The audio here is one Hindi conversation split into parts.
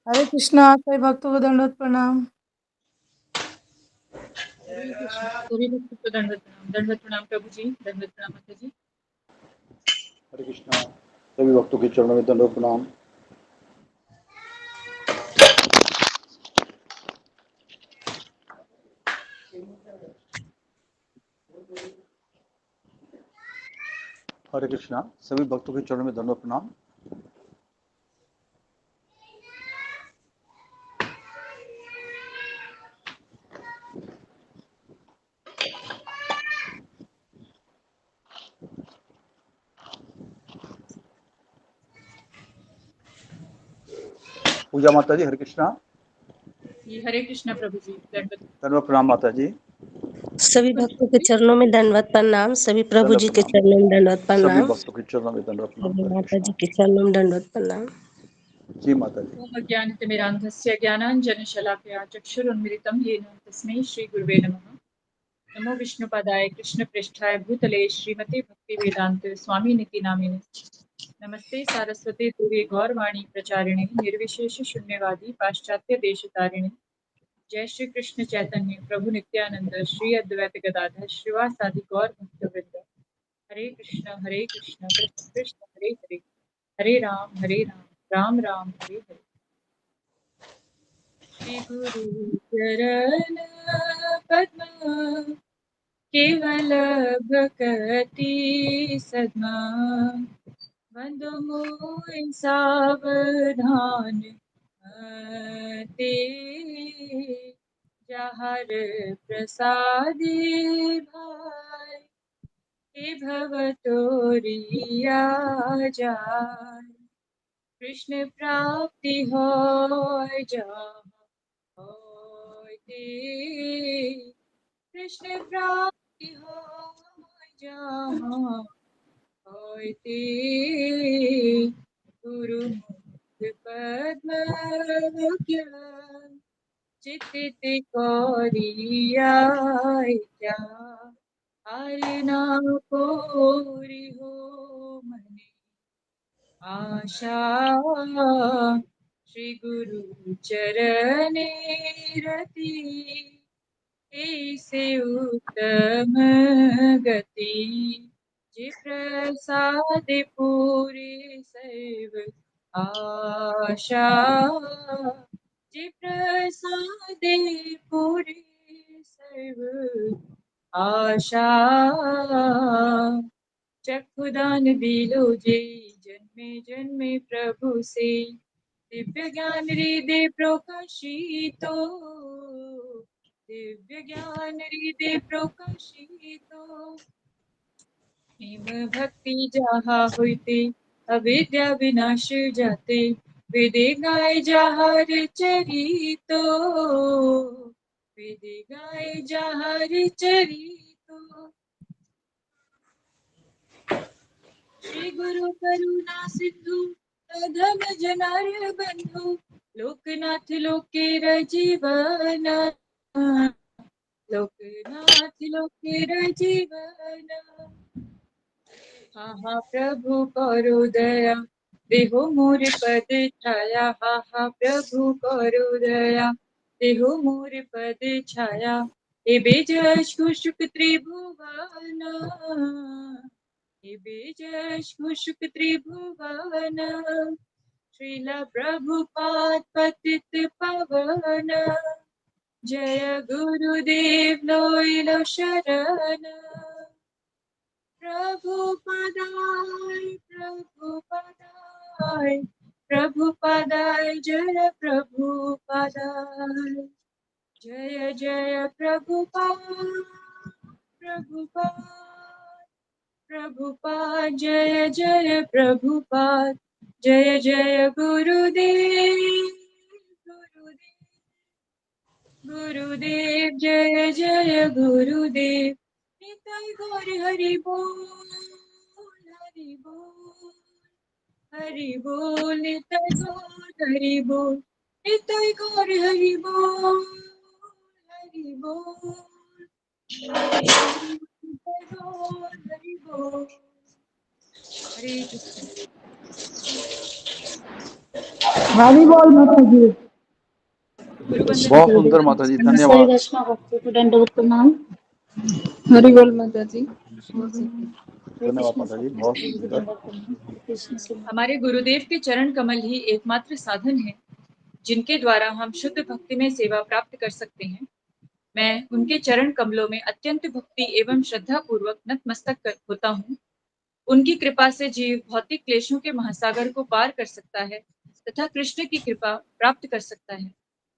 हरे कृष्णा। सभी भक्तों को दंडवत प्रणाम। हरे कृष्ण। सभी भक्तों को दंडवत प्रणाम प्रभु जी, दंडवत प्रणाम माता जी। हरे कृष्णा। सभी भक्तों के चरणों में दंडवत प्रणाम। हरे कृष्णा। सभी भक्तों के चरणों में दंडवत प्रणाम। पूजा माता जी, हरे कृष्णा। जी हरे कृष्णा प्रभु जी, दंडवत प्रणाम माता जी। सभी भक्तों के चरणों में दंडवत प्रणाम। सभी प्रभु जी के चरणों में दंडवत सभी प्रणाम। भक्तों के चरणों में दंडवत प्रणाम। सभी हरे माता जी कृष्णा। के चरणों में दंडवत प्रणाम। जी माता जी। ओम अज्ञानतिमिरान्धस्य ज्ञानाञ्जनशलाकया चक्षुरुन्मिलितं येन तस्मै श्रीगुरुवे नमः। नमो विष्णुपदाय कृष्णप्रेष्ठाय भूतले श्रीमते भक्तिवेदान्त स्वामिनिति नामिने। नमस्ते सारस्वते देवी गौरवाणी प्रचारिणे निर्विशेष शून्यवादी पाश्चात्य देशतारिणे। जय श्री कृष्ण चैतन्य प्रभु नित्यानंद श्री अद्वैत गदाधर श्रीवासादि गौर भक्तवृंद। हरे कृष्ण कृष्ण कृष्ण हरे हरे, हरे राम राम राम हरे हरे। श्री गुरु चरण पद्म केवल भक्ति सद्मा, बंधु मोहि सावधान ते जहर प्रसादी भाई हे भव तोरिया जाय। कृष्ण प्राप्ति हो जहाँ होय ते, कृष्ण प्राप्ति हो जहाँ होय ते। गुरु मुख पद्म चित्त कोरिया क्या, हरि नाम कोरि हो मने आशा। श्री गुरु चरणे रति, ऐसे उत्तम गति। जे प्रसाद पूरे सर्व आशा, जे प्रसाद पूरे सर्व आशा। चक्षुदान दिलो जे जन्मे जन्मे प्रभु से, दिव्य ज्ञान हृदय प्रकाशितो, दिव्य ज्ञान हृदय प्रकाशितो। प्रेम भक्ति जहा होते अविद्या विनाश जाते, वेदे गाय जहार चरितो, वेदे गाय जहार चरितो। श्री गुरु करुणा सिंधु धन जनार्य बंधु, लोकनाथ लोके रजीवन, लोकनाथ लोके रजीवन। हा प्रभु करो दया देहो मोर पद छाया, हा प्रभु करो दया देहो मोर पद छाया। हे बेजश खुशुक त्रिभुवन, हे बेजश खुशुक त्रिभुवन। श्रील प्रभुपाद पतित पावन, जय गुरुदेव लोइलो शरण। प्रभुपदाय प्रभुपदाय प्रभुपदाय जय प्रभुपदाय, जय जय प्रभुपाद प्रभुपाद प्रभुपाद, जय जय प्रभुपाद, जय जय गुरुदेव गुरुदेव गुरुदेव, जय जय गुरुदेव। निताय गौर हरि बोल, हरि बोल, हरि बोल। निताय गौर हरि बोल, निताय गौर हरि बोल, हरि बोल, हरि बोल। निताय गौर हरि बोल। हरे कृष्ण। हरि बोल माता जी। गुरु वंदना बहुत गुरुदेव सुंदर जी। माता जी, सभी धन्यवाद। वैष्णव भक्तों को दंडवत प्रणाम। हरि बोल माता जी। हरे धन्यवाद कृष्ण माता जी, सभी बहुत भक्तों को सुंदर। दंडवत प्रणाम। हरे कृष्ण से हमारे गुरुदेव के चरण कमल ही एकमात्र साधन है जिनके द्वारा हम शुद्ध भक्ति में सेवा प्राप्त कर सकते हैं। मैं उनके चरण कमलों में अत्यंत भक्ति एवं श्रद्धा पूर्वक नतमस्तक होता हूँ। उनकी कृपा से जीव भौतिक क्लेशों के महासागर को पार कर सकता है तथा कृष्ण की कृपा प्राप्त कर सकता है।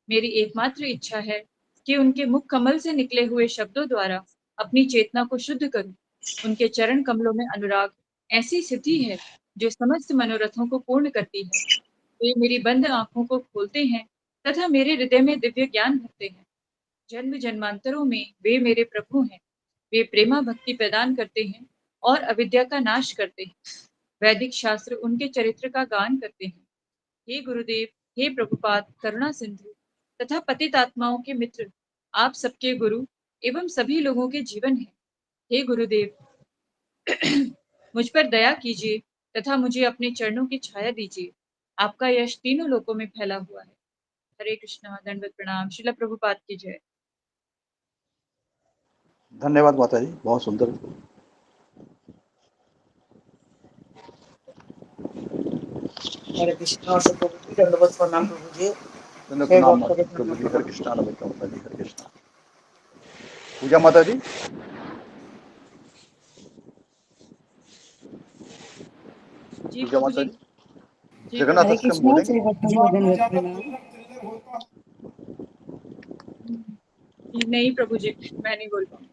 मेरी एकमात्र इच्छा है कि उनके मुख कमल से निकले हुए शब्दों द्वारा अपनी चेतना को शुद्ध करूं। उनके चरण कमलों में अनुराग ऐसी सिद्धि है जो समस्त मनोरथों को पूर्ण करती है। वे मेरी बंद आंखों को खोलते हैं तथा मेरे हृदय में दिव्य ज्ञान भरते हैं। जन्म जन्मांतरों में वे मेरे प्रभु हैं। वे प्रेमा भक्ति प्रदान करते हैं और अविद्या का नाश करते हैं। वैदिक शास्त्र उनके चरित्र का गान करते हैं। हे गुरुदेव, हे प्रभुपाद, करुणा सिंधु तथा पतित आत्माओं के मित्र, आप सबके गुरु एवं सभी लोगों के जीवन हैं। हे गुरुदेव, मुझ पर दया कीजिए तथा मुझे अपने चरणों की छाया दीजिए। आपका यश तीनों लोकों में फैला हुआ है। हरे कृष्णा, दंडवत प्रणाम। श्रील प्रभुपाद की जय। धन्यवाद माता जी, बहुत सुंदर। हरे कृष्णा से प्रभु जी दंडवत प्रणाम प्रभु जी। धन्यवाद हे प्रणाम भक्तों के प्रभु चरणों जी। में हरे कृष्णा, नमस्ते माता जी, हरे कृष्णा। पूजा माता जी। जी पूजा प्रभु माता जी। जी, जी जगन्नाथ प्रभु हरे जी। अष्टकम कृष्णा बोलेंगे? से भक्तों को दंडवत प्रणाम। नहीं प्रभु जी, मैं नहीं बोल पाऊंगी।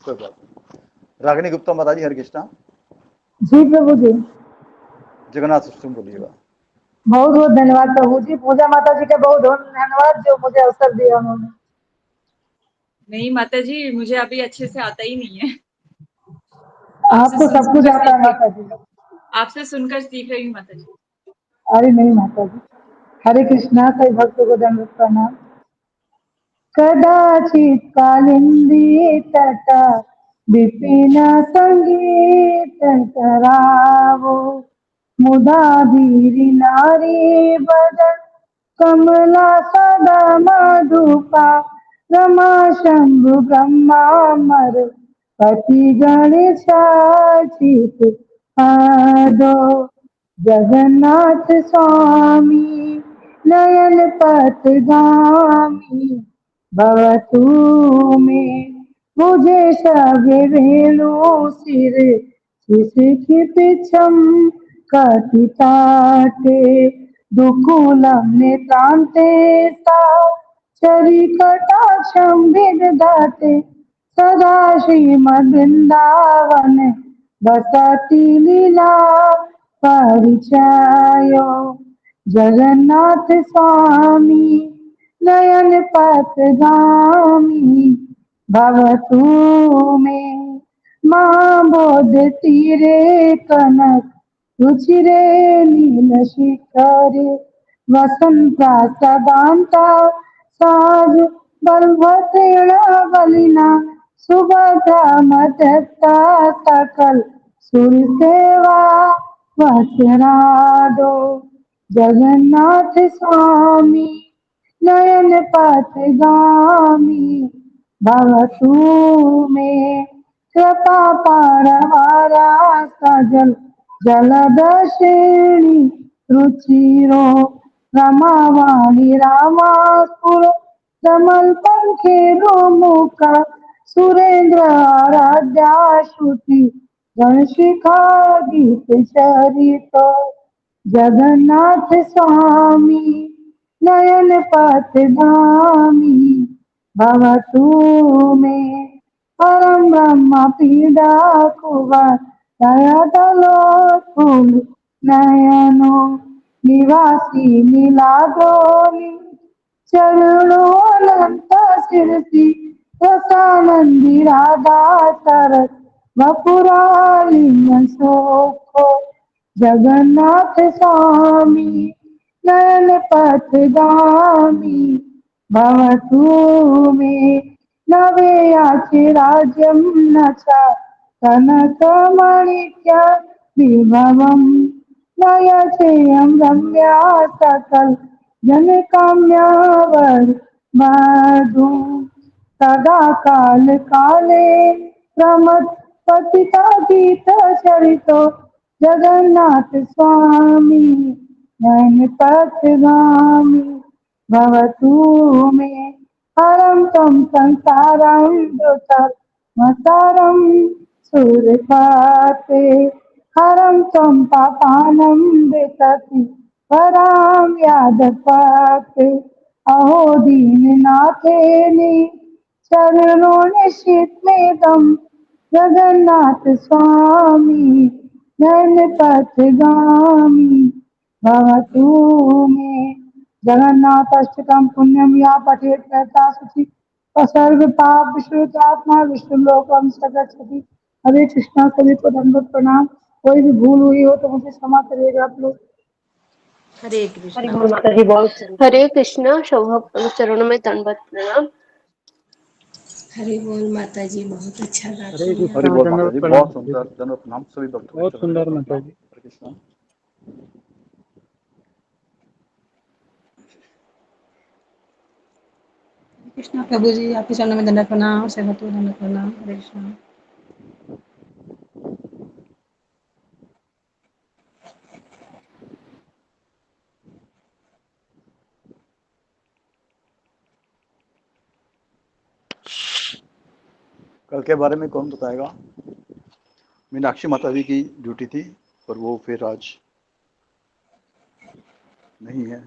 कोई बात नहीं। रागिनी गुप्ता माता जी, हरे कृष्णा। जी प्रभु जी। जगन्नाथ अष्टकम बोलिएगा। बहुत बहुत धन्यवाद प्रभु जी। पूजा माता जी का बहुत बहुत धन्यवाद जो मुझे अवसर दिया उन्होंने। नहीं माता जी, मुझे अभी अच्छे से आता ही नहीं है। आपसे आपको सुन सब कुछ सुनकर आता है सीख रही माता जी। आपसे सुनकर सीख रही हूँ माता जी। अरे नहीं माता जी। हरे कृष्णा, सभी भक्तों को दंडवत प्रणाम। कदाचित कालिंदी तटा विपिन संगीत करावो मुदा धीरी नारी बदन कमला सदा मधुपा रमा शंभु ब्रह्मा मर पति गणेशाचित पादो जगन्नाथ स्वामी नयन पथगामी भवतु में मुझे सब रेणु सिर शिशिखिपिछम कथिताते दुकूलम नितान्ते ता चरिकटाक्षं विदधाते सदा श्रीमद्वृन्दावन बसति लीला परिचयो जगन्नाथ स्वामी नयन पथगामी भवतु में माँ बोध तीरे कनक रुचिरे नील शिखरे वसंता सदांता साज बलभद्रेण बलिना सुभद्रा मदत्ता सकल सुर सेवा वसरादो जगन्नाथ स्वामी नयन पथगामी भवतु में कृपा पारवारा सजल जलदशेणी रुचिरो रमावाणी रामासुर कमल पंखे रोमुका सुरेंद्र आराध्या श्रुति गणशिखा गीत चरित जगन्नाथ स्वामी नयन पथगामी भवतु में परम ब्रह्म पीडा कुमार दयातलो फूल नयनो निवासी नीलाद्रोणी चरणों अनंत सिरसी रसानंदी राधा तरस वपुरालिंग सोखो जगन्नाथ स्वामी नयन पथगामी भवतु में नवे राज्यम न च कनकमणिक्य विभवम् जयचेयं रम्या सकल जनकाम्यावर मधु सदा काल काले प्रमथ पतिता गीत चरितो जगन्नाथ स्वामी नैन पथगामी भवतु मे हरं तं संसारं दुःखमसारं सुरपाते हरं तं पापानं वितति वरां यादपाते अहो दीननाथेनि चरणों निशितमेदं जगन्नाथ स्वामी नैन पथगामी भवतु मे जगन्नाथाष्टकं पुण्यं या पठेत् कहता सुचि सर्व पाप विश्रुतात्मा विष्णु लोकम सगच्छति। हरे कृष्णा, सभी को दंडवत प्रणाम। कोई भी भूल हुई हो तो मुझे क्षमा करिएगा आप लोग। हरे हरि कृष्णा। बोल माता जी, बहुत हरे कृष्णा। शोभा चरणों में दंडवत प्रणाम। हरि बोल माता जी, बहुत अच्छा हरे गाती हैं हरि आप। कृष्णा बोल माता दंडवत जी, प्रणाम। बहुत सुंदर, दंडवत प्रणाम सभी भक्तों के बहुत चरणों में सुंदर दंडवत माता प्रणाम। जी। हरे कृष्णा। कृष्णा प्रभु जी, आपके चरणों में दंडवत प्रणाम, सेवक दंडवत प्रणाम। हरे कृष्णा। कल के बारे में कौन बताएगा? मीनाक्षी माता जी की ड्यूटी थी पर वो फिर आज नहीं है।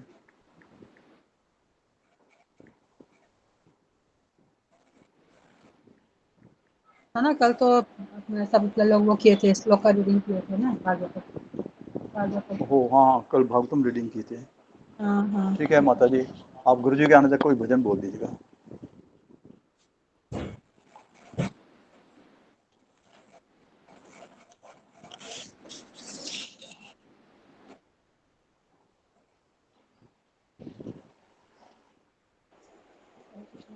है ना, कल तो अपने सब लोग वो किए थे, श्लोक का रीडिंग किए थे ना, भागवत भागवत। हो हाँ, कल भागवतम रीडिंग की थी। हाँ हाँ। ठीक है माता जी, आप गुरु जी के आने तक कोई भजन बोल दीजिएगा।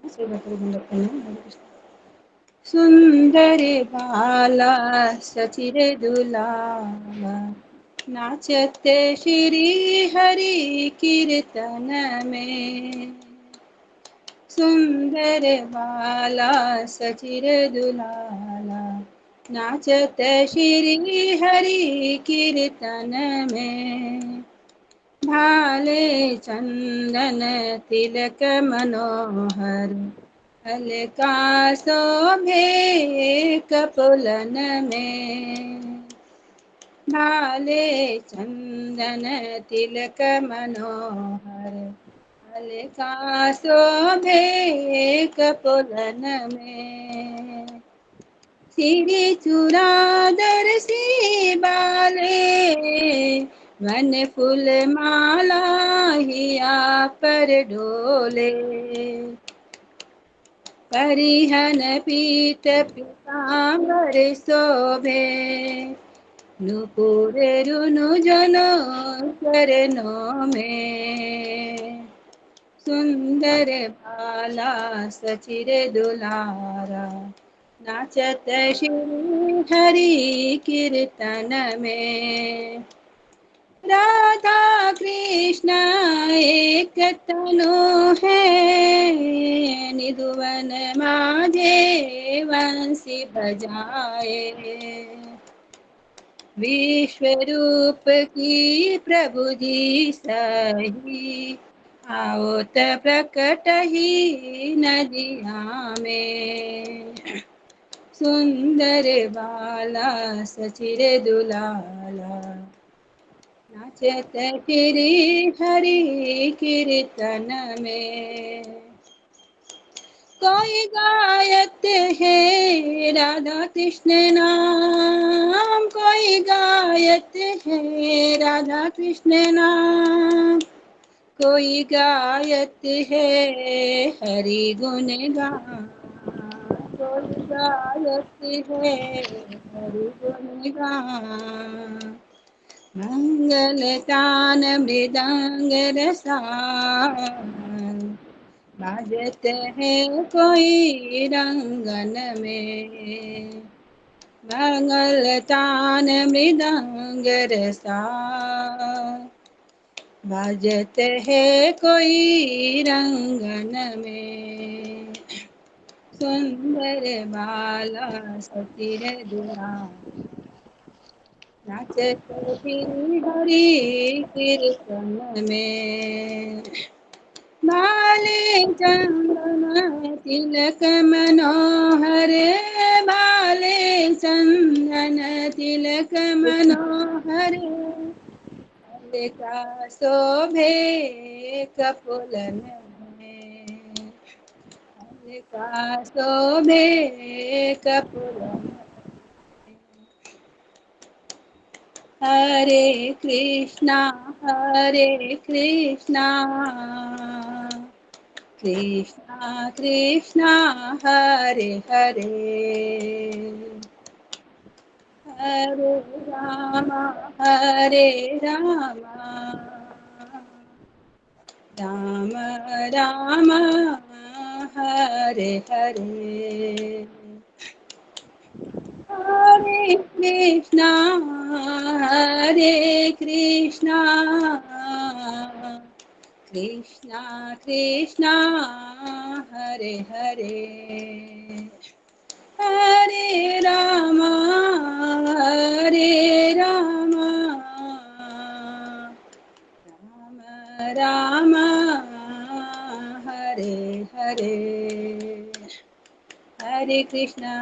सेवक दंडवत प्रणाम। हरे कृष्णा। सुंदर बाला सचिर दुलाला, नाचते श्री हरि कीर्तन में। सुंदर बाला सचिर दुलाला, नाचते श्री हरि कीर्तन में। भाले चंदन तिलक मनोहर, अलका शोभे कपुलन में। भाले चंदन तिलक मनोहर, अलका शोभे कपुलन में। सिरि चूड़ाधर सी बाले, वन फूल माला हिया पर डोले। परिहन पीत पीतांबर शोभे, नुपुर रुनु जनो चरणों में। सुंदर बाला सचिर दुलारा, नाचत श्री हरि कीर्तन में। राधा कृष्ण एक तनु है, निधुवन माझे वंशी बजाए। विश्व रूप की प्रभु जी सही, आओत प्रकट ही नदिया में। सुंदर बाला सचिर दुलाला, नाचत श्री हरि कीर्तन में। कोई गायत है राधा कृष्ण नाम, कोई गायत है राधा कृष्ण नाम। कोई गायत है हरि गुण गान, कोई गायत है हरि गुण गान। मंगल तान मृदंग रसाल, बाजत है कोई रंगन में। मंगल तान मृदंग रसा बजत है कोई रंगन में सुंदर बाला सतिर दुला नाचत हरि कीर्तन में बाले चंदन तिलक मनोहर बाले चंदन तिलक मनोहर का शोभे कपुलन में का शोभे कपुलन हरे कृष्णा कृष्णा कृष्णा हरे हरे हरे राम राम राम हरे हरे हरे कृष्णा कृष्णा कृष्णा हरे हरे हरे राम राम राम हरे हरे हरे कृष्णा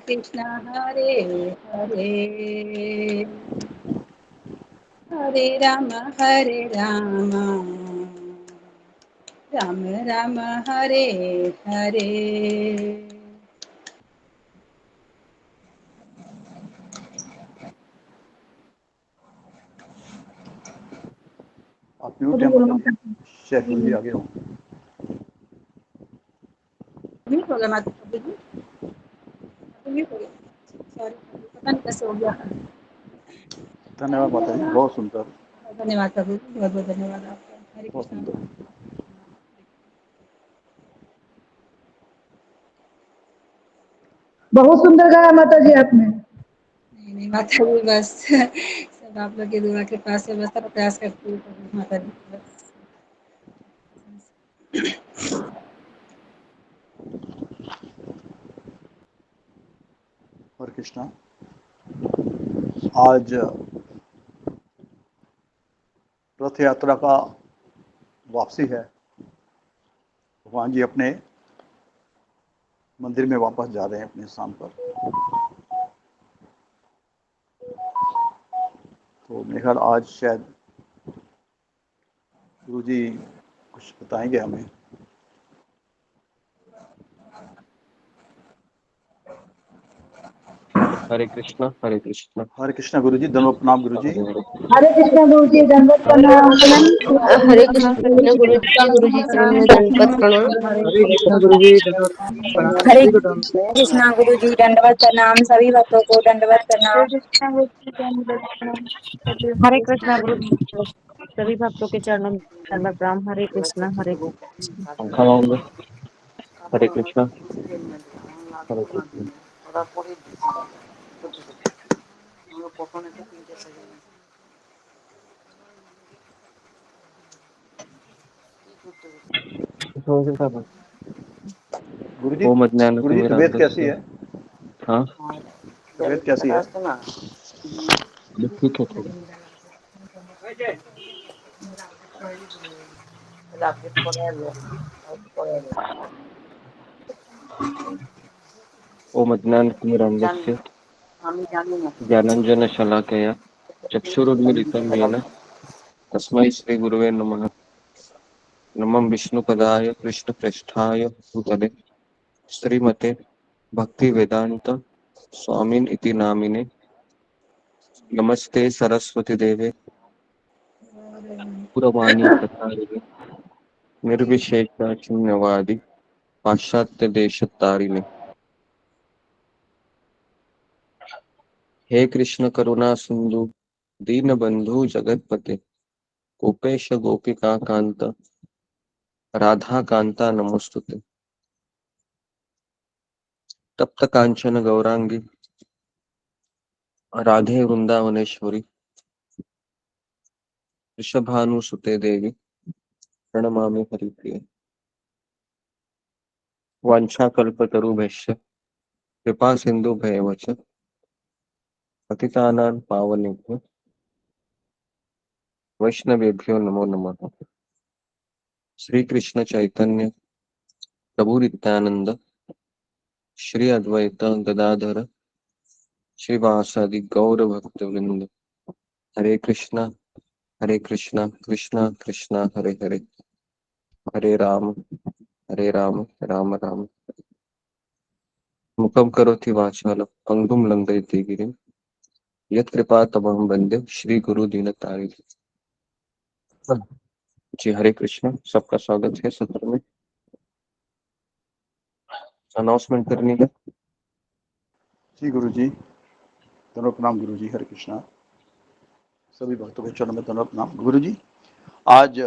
कृष्णा हरे हरे हरे राम राम राम हरे हरे आप म्यूट हैं माता जी, शेख गुरु जी आगे हो। म्यूट हो गया माता जी, म्यूट हो गया, सॉरी पता नहीं कैसे हो गया। धन्यवाद माता जी, बहुत सुंदर, धन्यवाद प्रभु, बहुत बहुत धन्यवाद आपका। हरे बहुत कृष्णा। सुंदर। बहुत सुंदर गाया माता जी आपने। नहीं माता जी, बस सब आप लोग की दुआ के पास है, बस थोड़ा प्रयास करती हूँ माता जी बस। हरे कृष्णा। आज रथ यात्रा का वापसी है। भगवान जी अपने मंदिर में वापस जा रहे हैं अपने स्थान पर। तो मेरे ख्याल आज शायद गुरु जी कुछ बताएंगे हमें। हरे कृष्णा हरे कृष्णा। हरे कृष्णा गुरु जी, धन्यवाद, प्रणाम गुरु जी। हरे कृष्ण गुरु जी, दंडवत प्रणाम। हरे कृष्ण गुरु जी चरण में दंडवत प्रणाम। हरे कृष्ण गुरु जी, दंडवत प्रणाम हरे सभी को प्रणाम। कृष्णा गुरु जी, दंडवत प्रणाम सभी भक्तों को, दंडवत प्रणाम। हरे कृष्णा गुरु जी, सभी भक्तों के चरणों में दंडवत प्रणाम। हरे कृष्णा हरे कृष्णा। पंखा लाऊंगा। हरे कृष्णा हरे कृष्णा। ओम अज्ञान गुरु जी तबीयत कैसी तिमिरान्धस्य। है? हाँ तबीयत कैसी है? ठीक है थोड़ा। ओम अज्ञान तिमिरान्धस्य ज्ञानांजन शलाकया चक्षुरुन्मीलितं येन तस्मै श्री गुरुवे नमः। नमः विष्णुपदाय कृष्णप्रेष्ठाय भूतले श्रीमते भक्ति वेदांत स्वामिन इति नामिने। नमस्ते सरस्वती देवे पुरवाणी प्रचारिणे निर्विशेष शून्यवादी पाश्चात्य देशतारिणे। हे कृष्ण करुणा सिंधु दीन बंधु जगतपते गोपेश गोपिका कांत राधा कांता नमोस्तुते। तप्त कांचन गौरांगी राधे वृंदावनेश्वरी वृषभानुसुते देवी प्रणमामि हरिप्रिये। वाञ्छाकल्पतरुभ्यश्च कृपा सिन्धुभ्येव च पतितानां पावनेभ्यो वैष्णवेभ्यो नमो नमः। श्री कृष्ण चैतन्य प्रभु नित्यानंद श्री अद्वैत गदाधर श्रीवासादि गौर भक्त वृंद। हरे कृष्णा कृष्णा कृष्णा हरे हरे, हरे राम राम राम। मुखं करोति वाचालं पंगुं लंघयति गिरिं यत्कृपातमहं वन्दे श्री गुरु दीनतारिणे। जी हरे कृष्ण, सबका स्वागत है सत्र में। अनाउंसमेंट करनी है। जी गुरु जी, दोनों प्रणाम गुरु जी। हरे कृष्णा। सभी भक्तों के चरणों में दोनों प्रणाम। गुरु जी, आज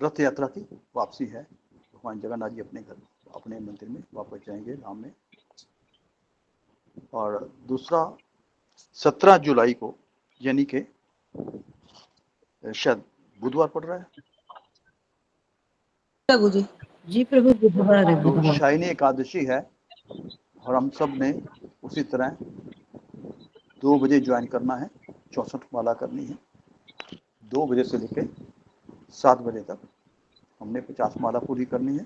रथ यात्रा की वापसी है। भगवान जगन्नाथ जी अपने घर, अपने मंदिर में वापस जाएंगे धाम में। और दूसरा 17 जुलाई को, यानी कि शायद बुधवार पड़ रहा है, प्रभु जी। जी प्रभु, बुधवार है, तो बुधवार। शायनी एकादशी है। और हम सब ने उसी तरह 2 बजे ज्वाइन करना है, 64 माला करनी है। 2 बजे से लेकर 7 बजे तक हमने 50 माला पूरी करनी है।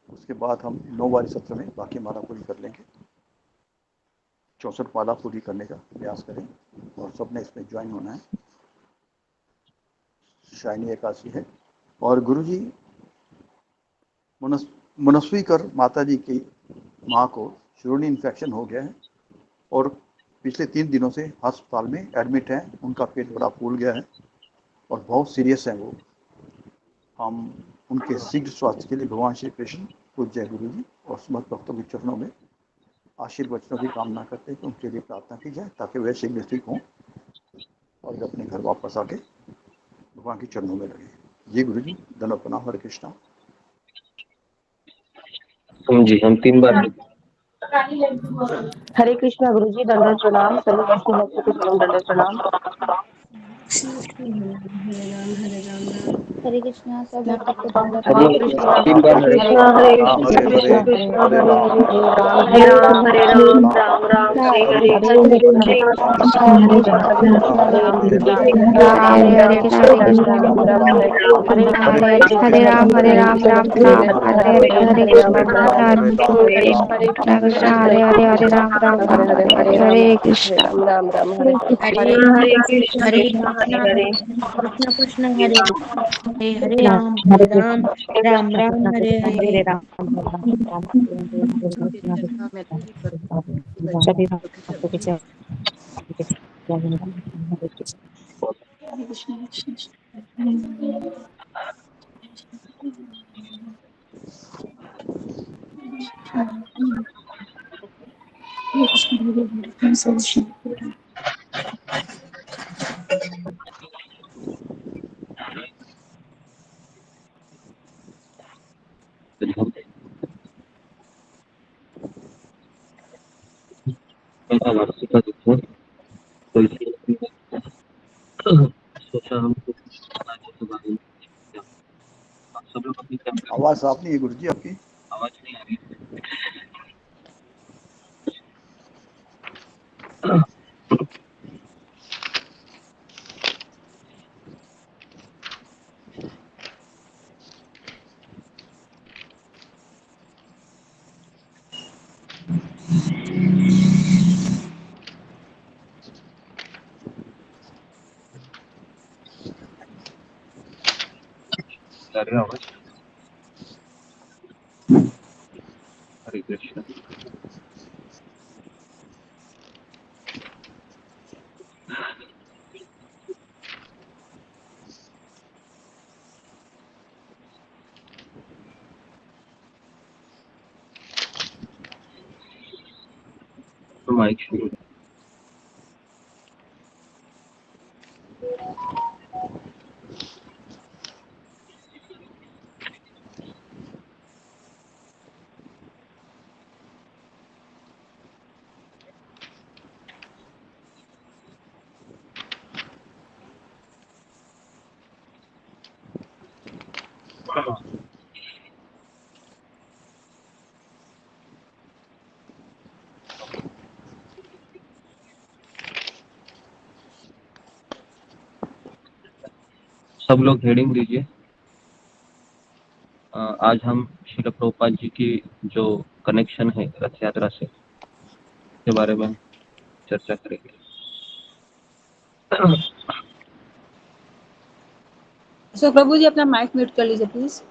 उसके बाद हम 9 वाले सत्र में बाकी माला पूरी कर लेंगे। 64 माला पूरी करने का प्रयास करें और सबने इसमें ज्वाइन होना है। शायनी एकादशी है। और गुरु जी, मनस्वीकर माता जी की माँ को शिरोनी इन्फेक्शन हो गया है और पिछले 3 दिनों से अस्पताल में एडमिट है। उनका पेट बड़ा फूल गया है और बहुत सीरियस है वो। हम उनके शीघ्र स्वास्थ्य के लिए भगवान श्री कृष्ण पूज्य गुरु जी और समस्त भक्तों के चरणों में आशीर्वचनों की कामना करते हैं कि उनके लिए प्रार्थना की जाए ताकि वे शीघ्र ठीक हों और अपने घर वापस आके भगवान के चरणों में लगे। जी गुरु जी, धन्यवाद, प्रणाम। हरे कृष्णा। जी हम 3 बार हरे कृष्णा गुरु जी, दंडवत प्रणाम। सभी वैष्णव भक्तों को चरण दंडवत प्रणाम। हरे कृष्णा सब भक्तों को दंडवत हरे प्रणाम। कृष्णा 3 बार हरे हरे कृष्णा हरे हरे राम कृष्णा हरे कृष्ण हरे, कृष्ण हरे हरे राम हरे, हरे हरे राम, राम राम राम हरे हरे। हरे कृष्ण हरे कृष्ण कृष्णा कृष्ण कृष्ण हरे कृष्ण हरे, हरे हरे हरे राम हरे कृष्णा राम राम हरे हरे। हरे कृष्ण हरे कृष्ण राम राम कृष्ण राम कृष्ण हरे हरे हरे हरे हरे, कृष्णा राम हरे राम राम, कृष्ण हरे राम, हरे राम, कृष्ण हरे हरे हरे राम राम राम हरे हरे हरे, हरे हरे कृष्णा राम राम हरे हरे हरे, हरे कृष्ण हरे कृष्ण हरे कृष्णा हरे, कृष्ण कृष्ण हरे हरे हरे कृष्ण हरे राम राम राम कृष्ण हरे कृष्ण हरे। हरे राम राम हरे कृष्ण कृष्ण। सभी भक्तों के चरण हरे कृष्ण। सोचा हम सब लोग अपनी आवाज साफ नहीं है गुरु जी आपकी। आवाज नहीं आ रही। अरे आवाज। हरे कृष्ण। तो माइक शुरू। सब लोग हेडिंग दीजिए। आज हम श्रील प्रभुपाद जी की जो कनेक्शन है रथ यात्रा से, के बारे में चर्चा करेंगे। अशोक प्रभु जी अपना माइक म्यूट कर लीजिए प्लीज।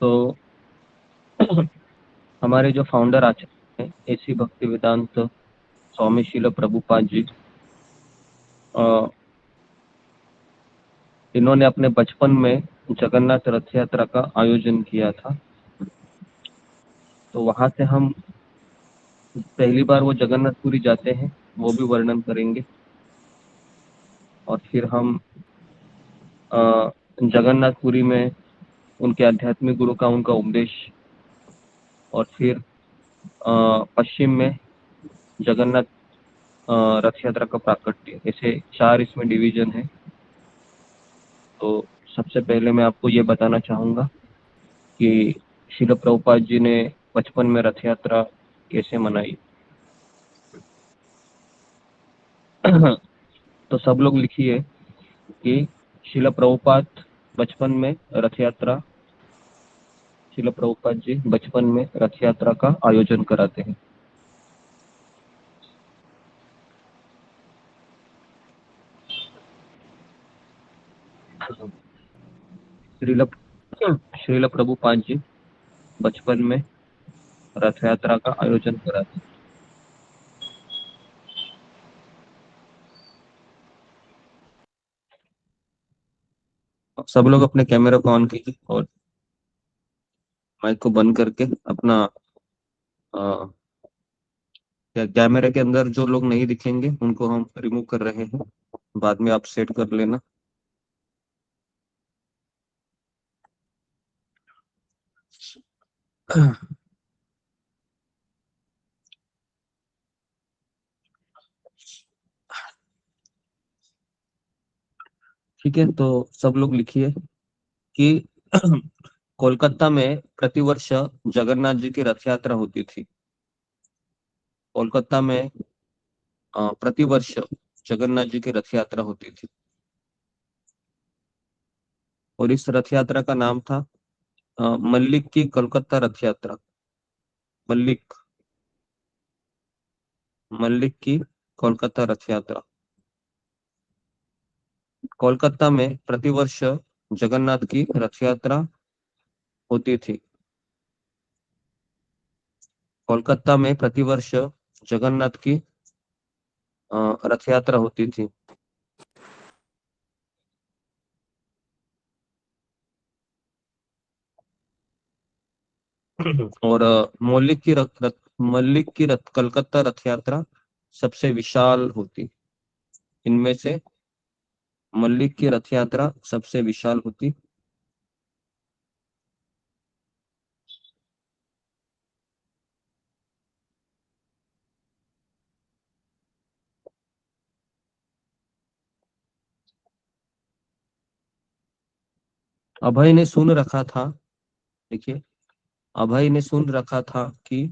तो हमारे जो फाउंडर आचार्य हैं एसी भक्ति वेदांत स्वामी श्रील प्रभुपाद जी, इन्होंने अपने बचपन में जगन्नाथ रथ यात्रा का आयोजन किया था। तो वहां से हम पहली बार वो जगन्नाथपुरी जाते हैं, वो भी वर्णन करेंगे। और फिर हम जगन्नाथपुरी में उनके आध्यात्मिक गुरु का उनका उपदेश, और फिर पश्चिम में जगन्नाथ रथ यात्रा का प्राकट्य, ऐसे 4 इसमें डिवीजन है। तो सबसे पहले मैं आपको ये बताना चाहूंगा कि श्रील प्रभुपाद जी ने बचपन में रथ यात्रा कैसे मनाई। तो सब लोग लिखिए कि श्रील प्रभुपाद बचपन में रथ यात्रा, श्रील प्रभुपाद जी बचपन में रथ यात्रा का आयोजन कराते हैं। श्रील प्रभुपाद जी बचपन में रथ यात्रा का आयोजन कराते हैं। सब लोग अपने कैमरा को ऑन कीजिए और माइक को बंद करके अपना कैमरे के अंदर जो लोग नहीं दिखेंगे उनको हम रिमूव कर रहे हैं, बाद में आप सेट कर लेना। ठीक है, तो सब लोग लिखिए कि कोलकाता में प्रतिवर्ष जगन्नाथ जी की रथ यात्रा होती थी। कोलकाता में प्रतिवर्ष जगन्नाथ जी की रथ यात्रा होती थी, और इस रथ यात्रा का नाम था मल्लिक की कोलकाता रथ यात्रा। मल्लिक मल्लिक की कोलकाता रथ यात्रा। कोलकाता में प्रतिवर्ष जगन्नाथ की रथ यात्रा होती थी। कोलकाता में प्रतिवर्ष जगन्नाथ की रथ यात्रा होती थी। और मल्लिक की रथ कलकत्ता रथ यात्रा सबसे विशाल होती। इनमें से मल्लिक की रथ यात्रा सबसे विशाल होती। अभय ने सुन रखा था, देखिए, अभय ने सुन रखा था कि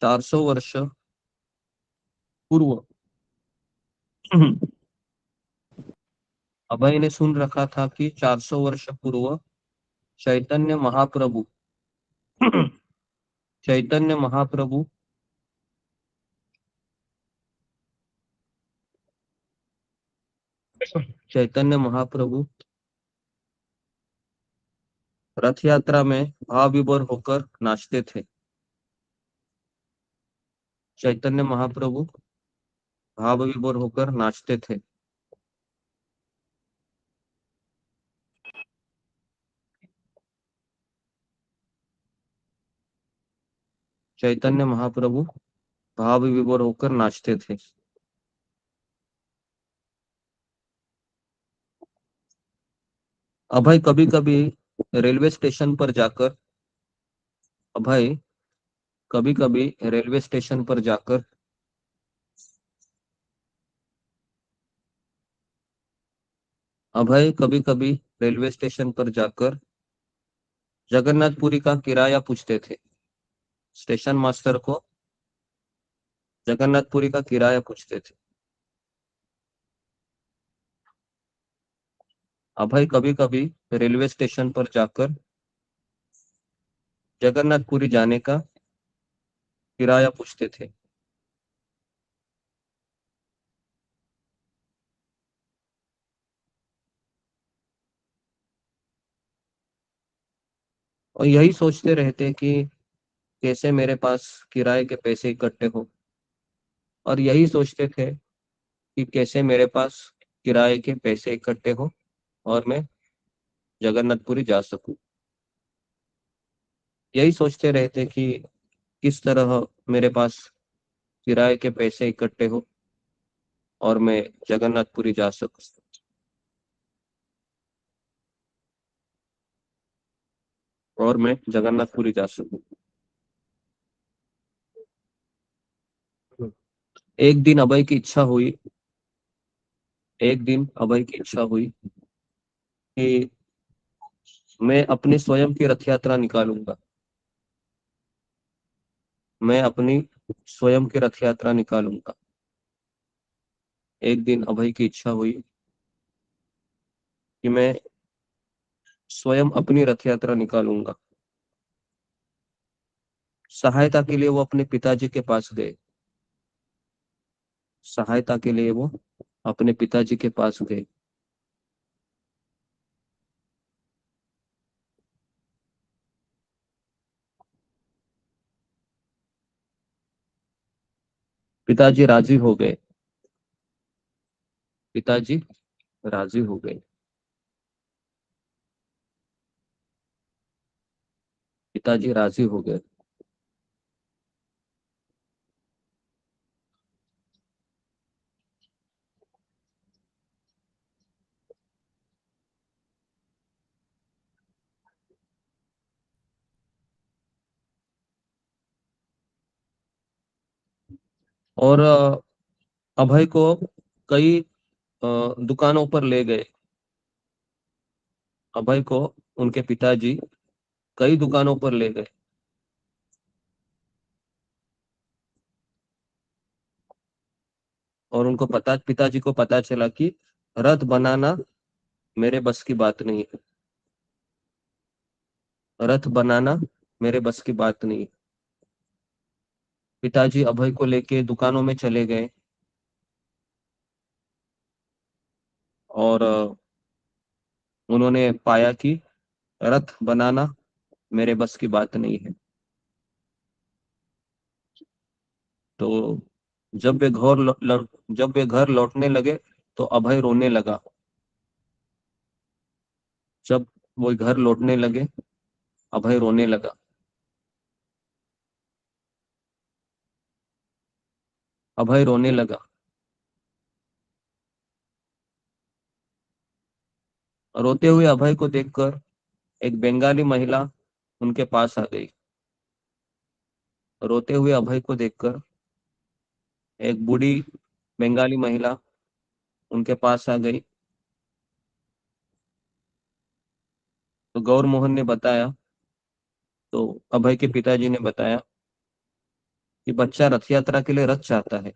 400 वर्ष पूर्व अभय ने सुन रखा था कि 400 वर्ष पूर्व चैतन्य महाप्रभु चैतन्य महाप्रभु चैतन्य महाप्रभु रथ यात्रा में भाव विभोर होकर नाचते थे। चैतन्य महाप्रभु भाव विभोर होकर नाचते थे। चैतन्य महाप्रभु भाव विभोर होकर नाचते थे। अभय कभी कभी रेलवे स्टेशन पर जाकर अभय कभी कभी रेलवे स्टेशन पर जाकर अभय कभी कभी रेलवे स्टेशन पर जाकर जगन्नाथपुरी का किराया पूछते थे। स्टेशन मास्टर को जगन्नाथपुरी का किराया पूछते थे। अभय कभी कभी रेलवे स्टेशन पर जाकर जगन्नाथपुरी जाने का किराया पूछते थे। और यही सोचते रहते कि कैसे मेरे पास किराए के पैसे इकट्ठे हो, और यही सोचते थे कि कैसे मेरे पास किराए के पैसे इकट्ठे हो और मैं जगन्नाथपुरी जा सकूं। यही सोचते रहते कि किस तरह मेरे पास किराए के पैसे इकट्ठे हो और मैं जगन्नाथपुरी जा सकूं। और मैं जगन्नाथपुरी जा सकूं। एक दिन अभय की इच्छा हुई कि मैं अपनी स्वयं की रथ यात्रा निकालूंगा। मैं अपनी स्वयं की रथ यात्रा निकालूंगा। एक दिन अभय की इच्छा हुई कि मैं स्वयं अपनी रथ यात्रा निकालूंगा। सहायता के लिए वो अपने पिताजी के पास गए। सहायता के लिए वो अपने पिताजी के पास गए। पिताजी राजी हो गए। पिताजी राजी हो गए। पिताजी राजी हो गए। और अभय को कई दुकानों पर ले गए। अभय को उनके पिताजी कई दुकानों पर ले गए। और उनको पिताजी को पता चला कि रथ बनाना मेरे बस की बात नहीं है। रथ बनाना मेरे बस की बात नहीं है। पिताजी अभय को लेके दुकानों में चले गए और उन्होंने पाया कि रथ बनाना मेरे बस की बात नहीं है। तो जब वे घर लौटने लगे तो अभय रोने लगा। जब वो घर लौटने लगे अभय रोने लगा। अभय रोने लगा। रोते हुए अभय को देखकर एक बंगाली महिला उनके पास आ गई। रोते हुए अभय को देखकर एक बूढ़ी बंगाली महिला उनके पास आ गई। तो गौर मोहन ने बताया, तो अभय के पिताजी ने बताया कि बच्चा रथ यात्रा के लिए रथ चाहता है।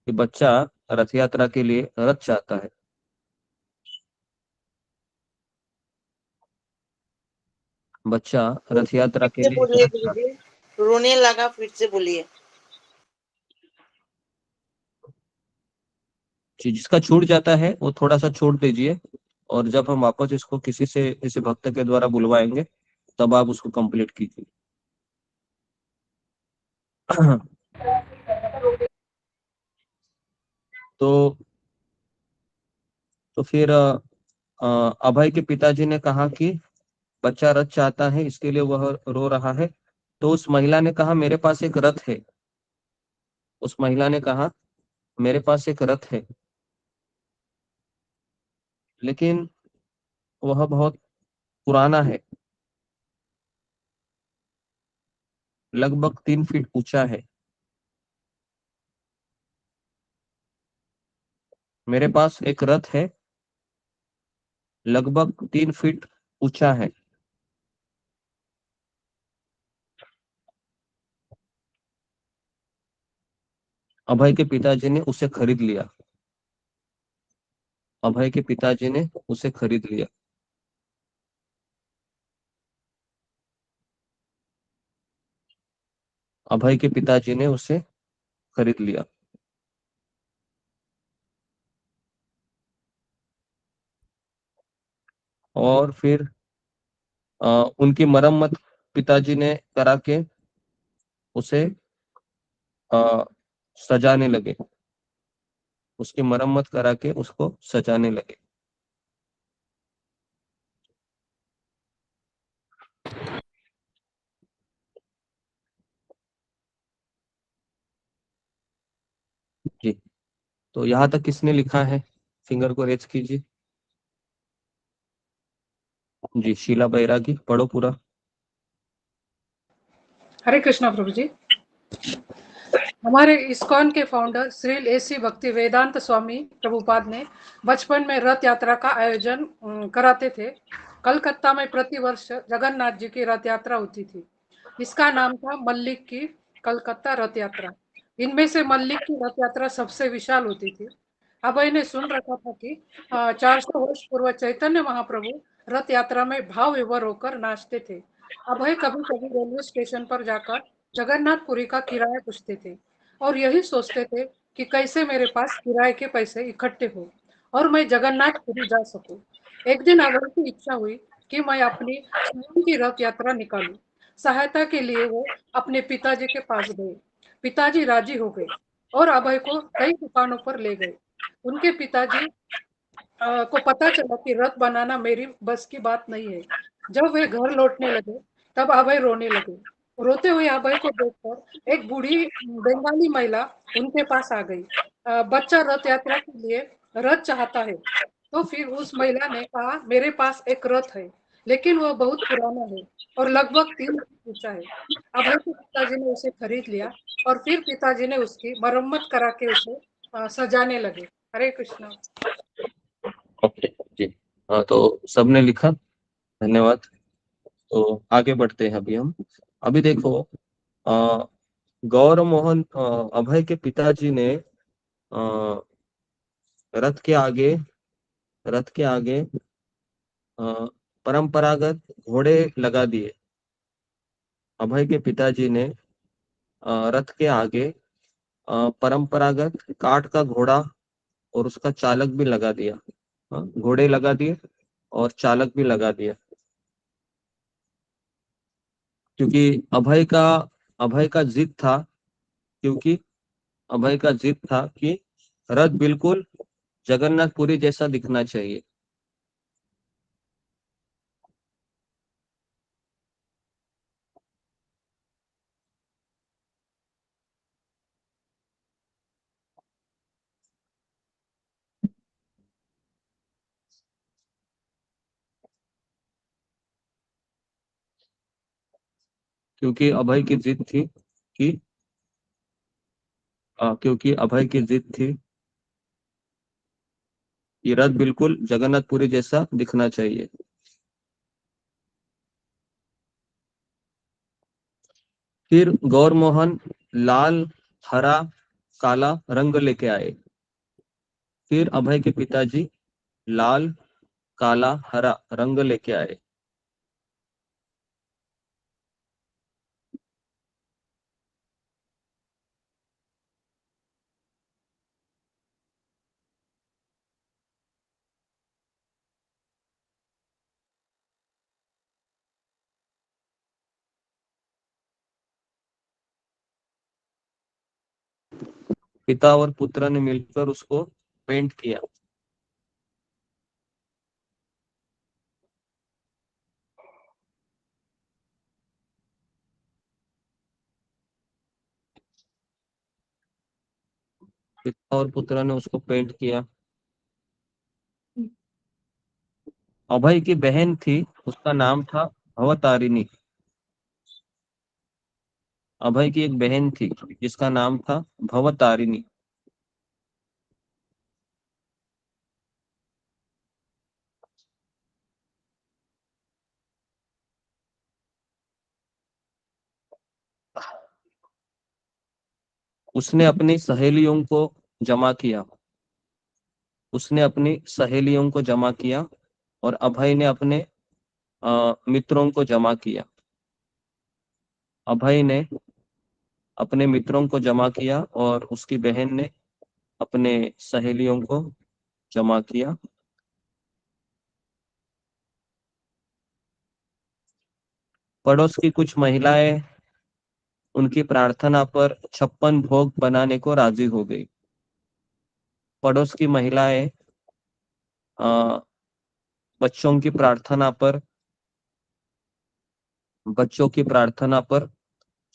कि बच्चा रथ यात्रा के लिए रथ चाहता है। बच्चा रथ यात्रा के से लिए बोलिए रथ चाहता गुरुजी, रोने लगा, फिर से बोलिए। है। जिसका छूट जाता है वो थोड़ा सा छोड़ दीजिए, और जब हम वापस इसको किसी भक्त के द्वारा बुलवाएंगे तब आप उसको कंप्लीट कीजिए। तो फिर अभय के पिताजी ने कहा कि बच्चा रथ चाहता है, इसके लिए वह रो रहा है। तो उस महिला ने कहा मेरे पास एक रथ है। उस महिला ने कहा मेरे पास एक रथ है, लेकिन वह बहुत पुराना है, लगभग 3 फीट ऊंचा है। मेरे पास एक रथ है, लगभग 3 फीट ऊंचा है। अभय के पिताजी ने उसे खरीद लिया। अभय के पिताजी ने उसे खरीद लिया। अभय के पिताजी ने उसे खरीद लिया। और फिर उनकी मरम्मत पिताजी ने करा के उसे सजाने लगे। उसकी मरम्मत करा के उसको सजाने लगे। जी, तो यहाँ तक किसने लिखा है? फिंगर को रेज कीजिए। जी, शीला बैरागी, पढ़ो पूरा। हरे कृष्णा प्रभु जी। हमारे इस्कॉन के फाउंडर श्री एसी भक्ति वेदांत स्वामी प्रभुपाद ने बचपन में रथ यात्रा का आयोजन कराते थे। कलकत्ता में प्रतिवर्ष जगन्नाथ जी की रथ यात्रा होती थी। इसका नाम था मल्लिक की कलकत्ता रथ यात्रा। इनमें से मल्लिक की रथ यात्रा सबसे विशाल होती थी। अभय ने सुन रखा था कि 400 वर्ष पूर्व चैतन्य महाप्रभु रथ यात्रा में भाव विभोर होकर नाचते थे। अभय कभी कभी रेलवे स्टेशन पर जाकर जगन्नाथपुरी का किराया पूछते थे और यही सोचते थे कि कैसे मेरे पास किराए के पैसे इकट्ठे हो और मैं जगन्नाथपुरी जा सकूं। एक दिन अभय की इच्छा हुई कि मैं अपनी स्वयं की रथ यात्रा निकालूं। सहायता के लिए वो अपने पिताजी के पास गए। पिताजी राजी हो गए और अभय को कई दुकानों पर ले गए। उनके पिताजी को पता चला कि रथ बनाना मेरी बस की बात नहीं है। जब वे घर लौटने लगे तब अभय रोने लगे। रोते हुए अभय को देखकर एक बूढ़ी बंगाली महिला उनके पास आ गई। बच्चा रथ यात्रा के लिए रथ चाहता है। तो फिर उस महिला ने कहा, मेरे पास एक रथ है लेकिन वह बहुत पुराना है और लगभग 3 फीट ऊंचा है। अभय के पिताजी ने उसे खरीद लिया और फिर पिताजी ने उसकी मरम्मत करा के उसे सजाने लगे। हरे कृष्णा। ओके जी, हाँ, तो सबने लिखा, धन्यवाद। तो आगे बढ़ते हैं अभी हम। अभी देखो, गौर मोहन, अभय के पिताजी ने अ, रथ के आगे रथ के आगे परंपरागत घोड़े लगा दिए। अभय के पिताजी ने रथ के आगे परंपरागत काठ का घोड़ा और उसका चालक भी लगा दिया। घोड़े लगा दिए और चालक भी लगा दिया, क्योंकि अभय का जिद था क्योंकि अभय का जिद था कि रथ बिल्कुल जगन्नाथपुरी जैसा दिखना चाहिए। क्योंकि अभय की जिद थी कि क्योंकि अभय की जिद थी कि रथ बिल्कुल जगन्नाथपुरी जैसा दिखना चाहिए। फिर गौर मोहन लाल, हरा, काला रंग लेके आए। फिर अभय के पिताजी लाल, काला, हरा रंग लेके आए। पिता और पुत्र ने मिलकर उसको पेंट किया। पिता और पुत्र ने उसको पेंट किया। अभय की बहन थी, उसका नाम था भवतारिणी। अभय की एक बहन थी जिसका नाम था भवतारिणी। उसने अपनी सहेलियों को जमा किया। उसने अपनी सहेलियों को जमा किया और अभय ने अपने मित्रों को जमा किया। अभय ने अपने मित्रों को जमा किया और उसकी बहन ने अपने सहेलियों को जमा किया। पड़ोस की कुछ महिलाएं उनकी प्रार्थना पर 56 भोग बनाने को राजी हो गई। पड़ोस की महिलाएं बच्चों की प्रार्थना पर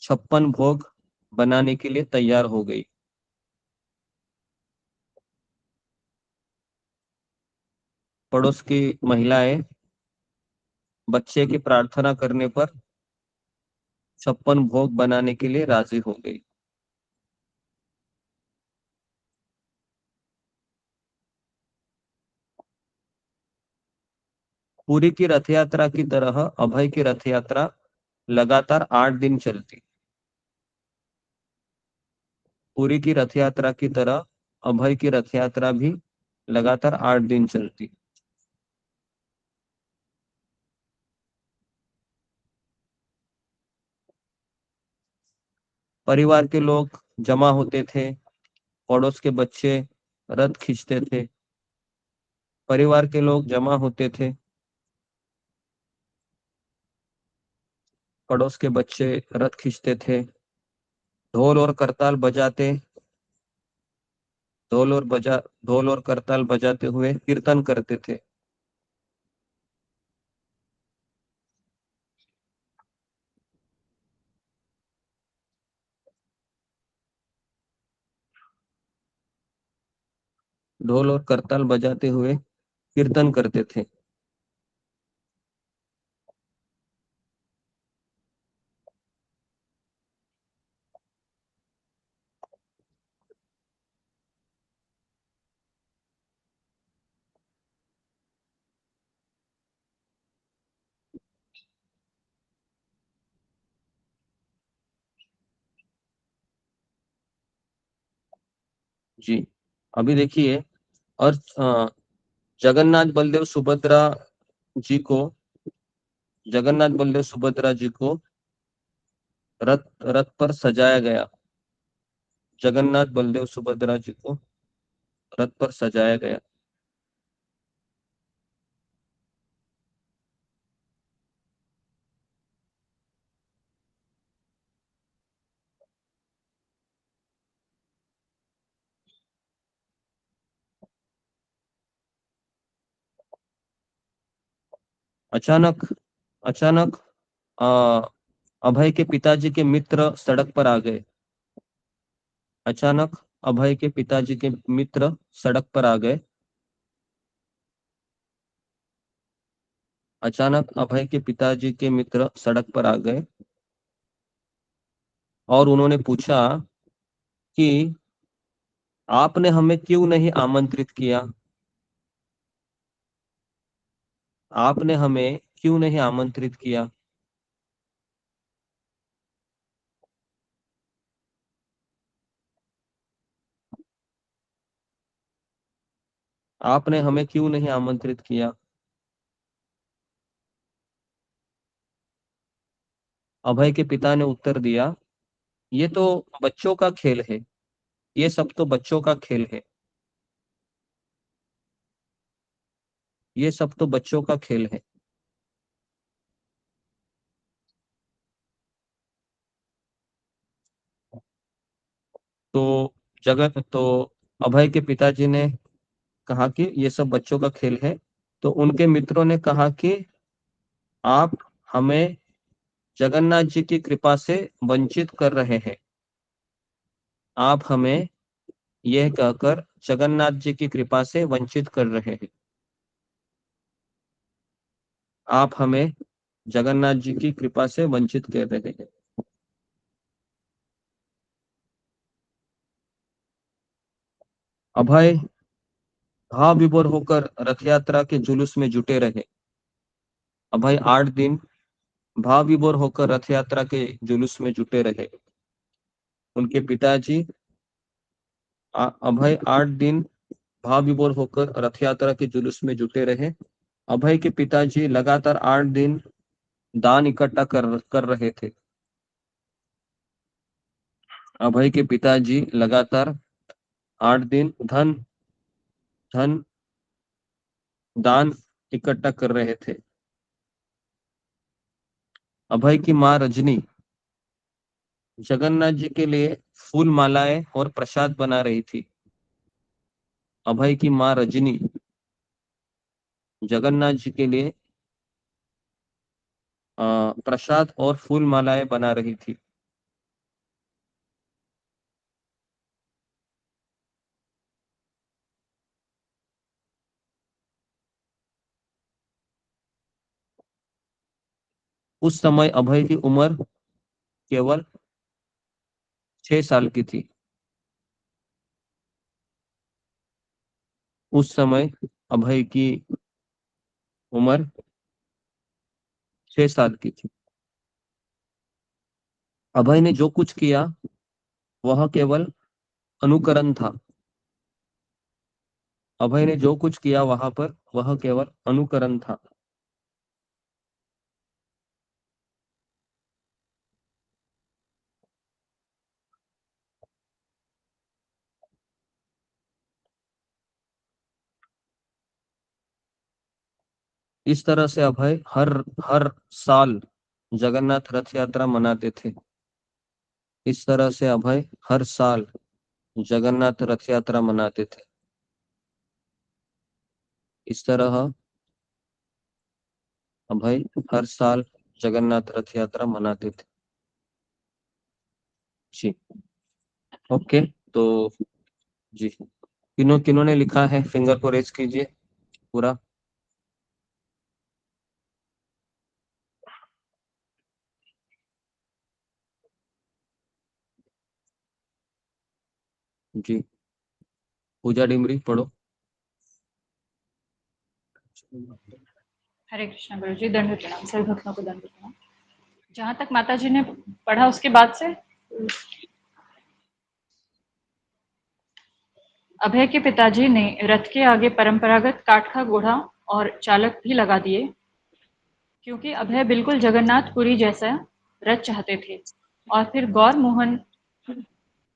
56 भोग बनाने के लिए तैयार हो गई। पड़ोस की महिलाएं बच्चे की प्रार्थना करने पर 56 भोग बनाने के लिए राजी हो गई। पुरी की रथ यात्रा की तरह अभय की रथ यात्रा लगातार 8 दिन चलती। पुरी की रथ यात्रा की तरह अभय की रथ यात्रा भी लगातार 8 दिन चलती। परिवार के लोग जमा होते थे। पड़ोस के बच्चे रथ खींचते थे। परिवार के लोग जमा होते थे। पड़ोस के बच्चे रथ खींचते थे। ढोल और करताल बजाते ढोल और करताल बजाते हुए कीर्तन करते थे। ढोल और करताल बजाते हुए कीर्तन करते थे। जी, अभी देखिए, और जगन्नाथ बलदेव सुभद्रा जी को जगन्नाथ बलदेव सुभद्रा जी को रथ रथ पर सजाया गया। जगन्नाथ बलदेव सुभद्रा जी को रथ पर सजाया गया। अचानक अचानक अ, अभय के पिताजी के मित्र सड़क पर आ गए। अचानक अभय के पिताजी के मित्र सड़क पर आ गए। अचानक अभय के पिताजी के मित्र सड़क पर आ गए और उन्होंने पूछा कि आपने हमें क्यों नहीं आमंत्रित किया? आपने हमें क्यों नहीं आमंत्रित किया? आपने हमें क्यों नहीं आमंत्रित किया? अभय के पिता ने उत्तर दिया, ये तो बच्चों का खेल है। ये सब तो बच्चों का खेल है। ये सब तो बच्चों का खेल है। तो तो अभय के पिताजी ने कहा कि ये सब बच्चों का खेल है। तो उनके मित्रों ने कहा कि आप हमें जगन्नाथ जी की कृपा से वंचित कर रहे हैं। आप हमें यह कहकर जगन्नाथ जी की कृपा से वंचित कर रहे हैं। आप हमें जगन्नाथ जी की कृपा से वंचित कर रहे हैं। अभय भाव विभोर होकर रथ यात्रा के जुलूस में जुटे रहे। अभय 8 दिन भाव विभोर होकर रथ यात्रा के जुलूस में जुटे रहे। उनके पिताजी अभय 8 दिन भाव विभोर होकर रथ यात्रा के जुलूस में जुटे रहे। अभय के पिताजी लगातार 8 दिन दान इकट्ठा कर रहे थे। अभय के पिताजी लगातार 8 दिन धन दान इकट्ठा कर रहे थे। अभय की माँ रजनी जगन्नाथ जी के लिए फूल मालाएं और प्रसाद बना रही थी। अभय की माँ रजनी जगन्नाथ जी के लिए प्रसाद और फूल मालाएं बना रही थी। उस समय अभय की उम्र केवल 6 साल की थी। उस समय अभय की उम्र 6 साल की थी। अभय ने जो कुछ किया वह केवल अनुकरण था। अभय ने जो कुछ किया वहां पर वह केवल अनुकरण था। इस तरह से अभय हर साल जगन्नाथ रथ यात्रा मनाते थे। इस तरह से अभय हर साल जगन्नाथ रथ यात्रा मनाते थे। इस तरह अभय हर साल जगन्नाथ रथ यात्रा मनाते थे। जी ओके, तो जी किन्होंने लिखा है फिंगर को रेज कीजिए पूरा। जी पूजा डिमरी पढ़ो। हरे कृष्णा गुरु जी, दंड प्रणाम, सभी भक्तों को दंड प्रणाम। जहां तक माता जी ने पढ़ा उसके बाद से अभय के पिताजी ने रथ के आगे परंपरागत काठ का घोड़ा और चालक भी लगा दिए, क्योंकि अभय बिल्कुल जगन्नाथपुरी जैसा रथ चाहते थे। और फिर गौर मोहन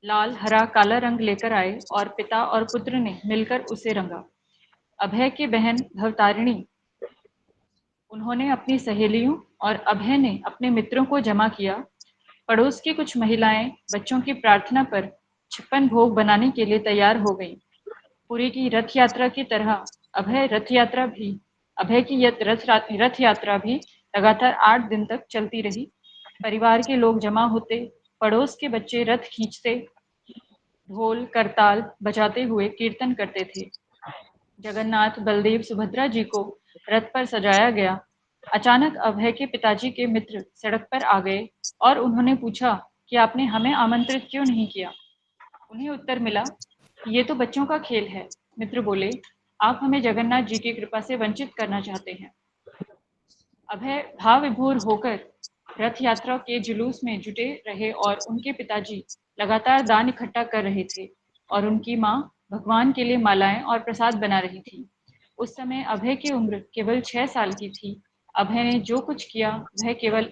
लाल हरा काला रंग लेकर आए और पिता और पुत्र ने मिलकर उसे रंगा। अभय की बहन भवतारिणी, उन्होंने अपनी सहेलियों और अभय ने अपने मित्रों को जमा किया। पड़ोस की कुछ महिलाएं बच्चों की प्रार्थना पर 56 भोग बनाने के लिए तैयार हो गईं। पुरी की रथ यात्रा की तरह अभय की रथ यात्रा भी लगातार 8 दिन तक चलती रही। परिवार के लोग जमा होते, पड़ोस के बच्चे रथ खींचते, ढोल करताल बजाते हुए कीर्तन करते थे। जगन्नाथ बलदेव सुभद्रा जी को रथ पर सजाया गया। अचानक अभय के पिताजी के मित्र सड़क पर आ गए और उन्होंने पूछा कि आपने हमें आमंत्रित क्यों नहीं किया। उन्हें उत्तर मिला, ये तो बच्चों का खेल है। मित्र बोले, आप हमें जगन्नाथ जी की कृपा से वंचित करना चाहते हैं। अभय भाव विभोर होकर रथ यात्रा के जुलूस में जुटे रहे और उनके पिताजी लगातार दान इकट्ठा कर रहे थे और उनकी माँ भगवान के लिए मालाएं और प्रसाद बना रही थी। उस समय अभय की उम्र केवल 6 साल की थी। अभय ने जो कुछ किया वह केवल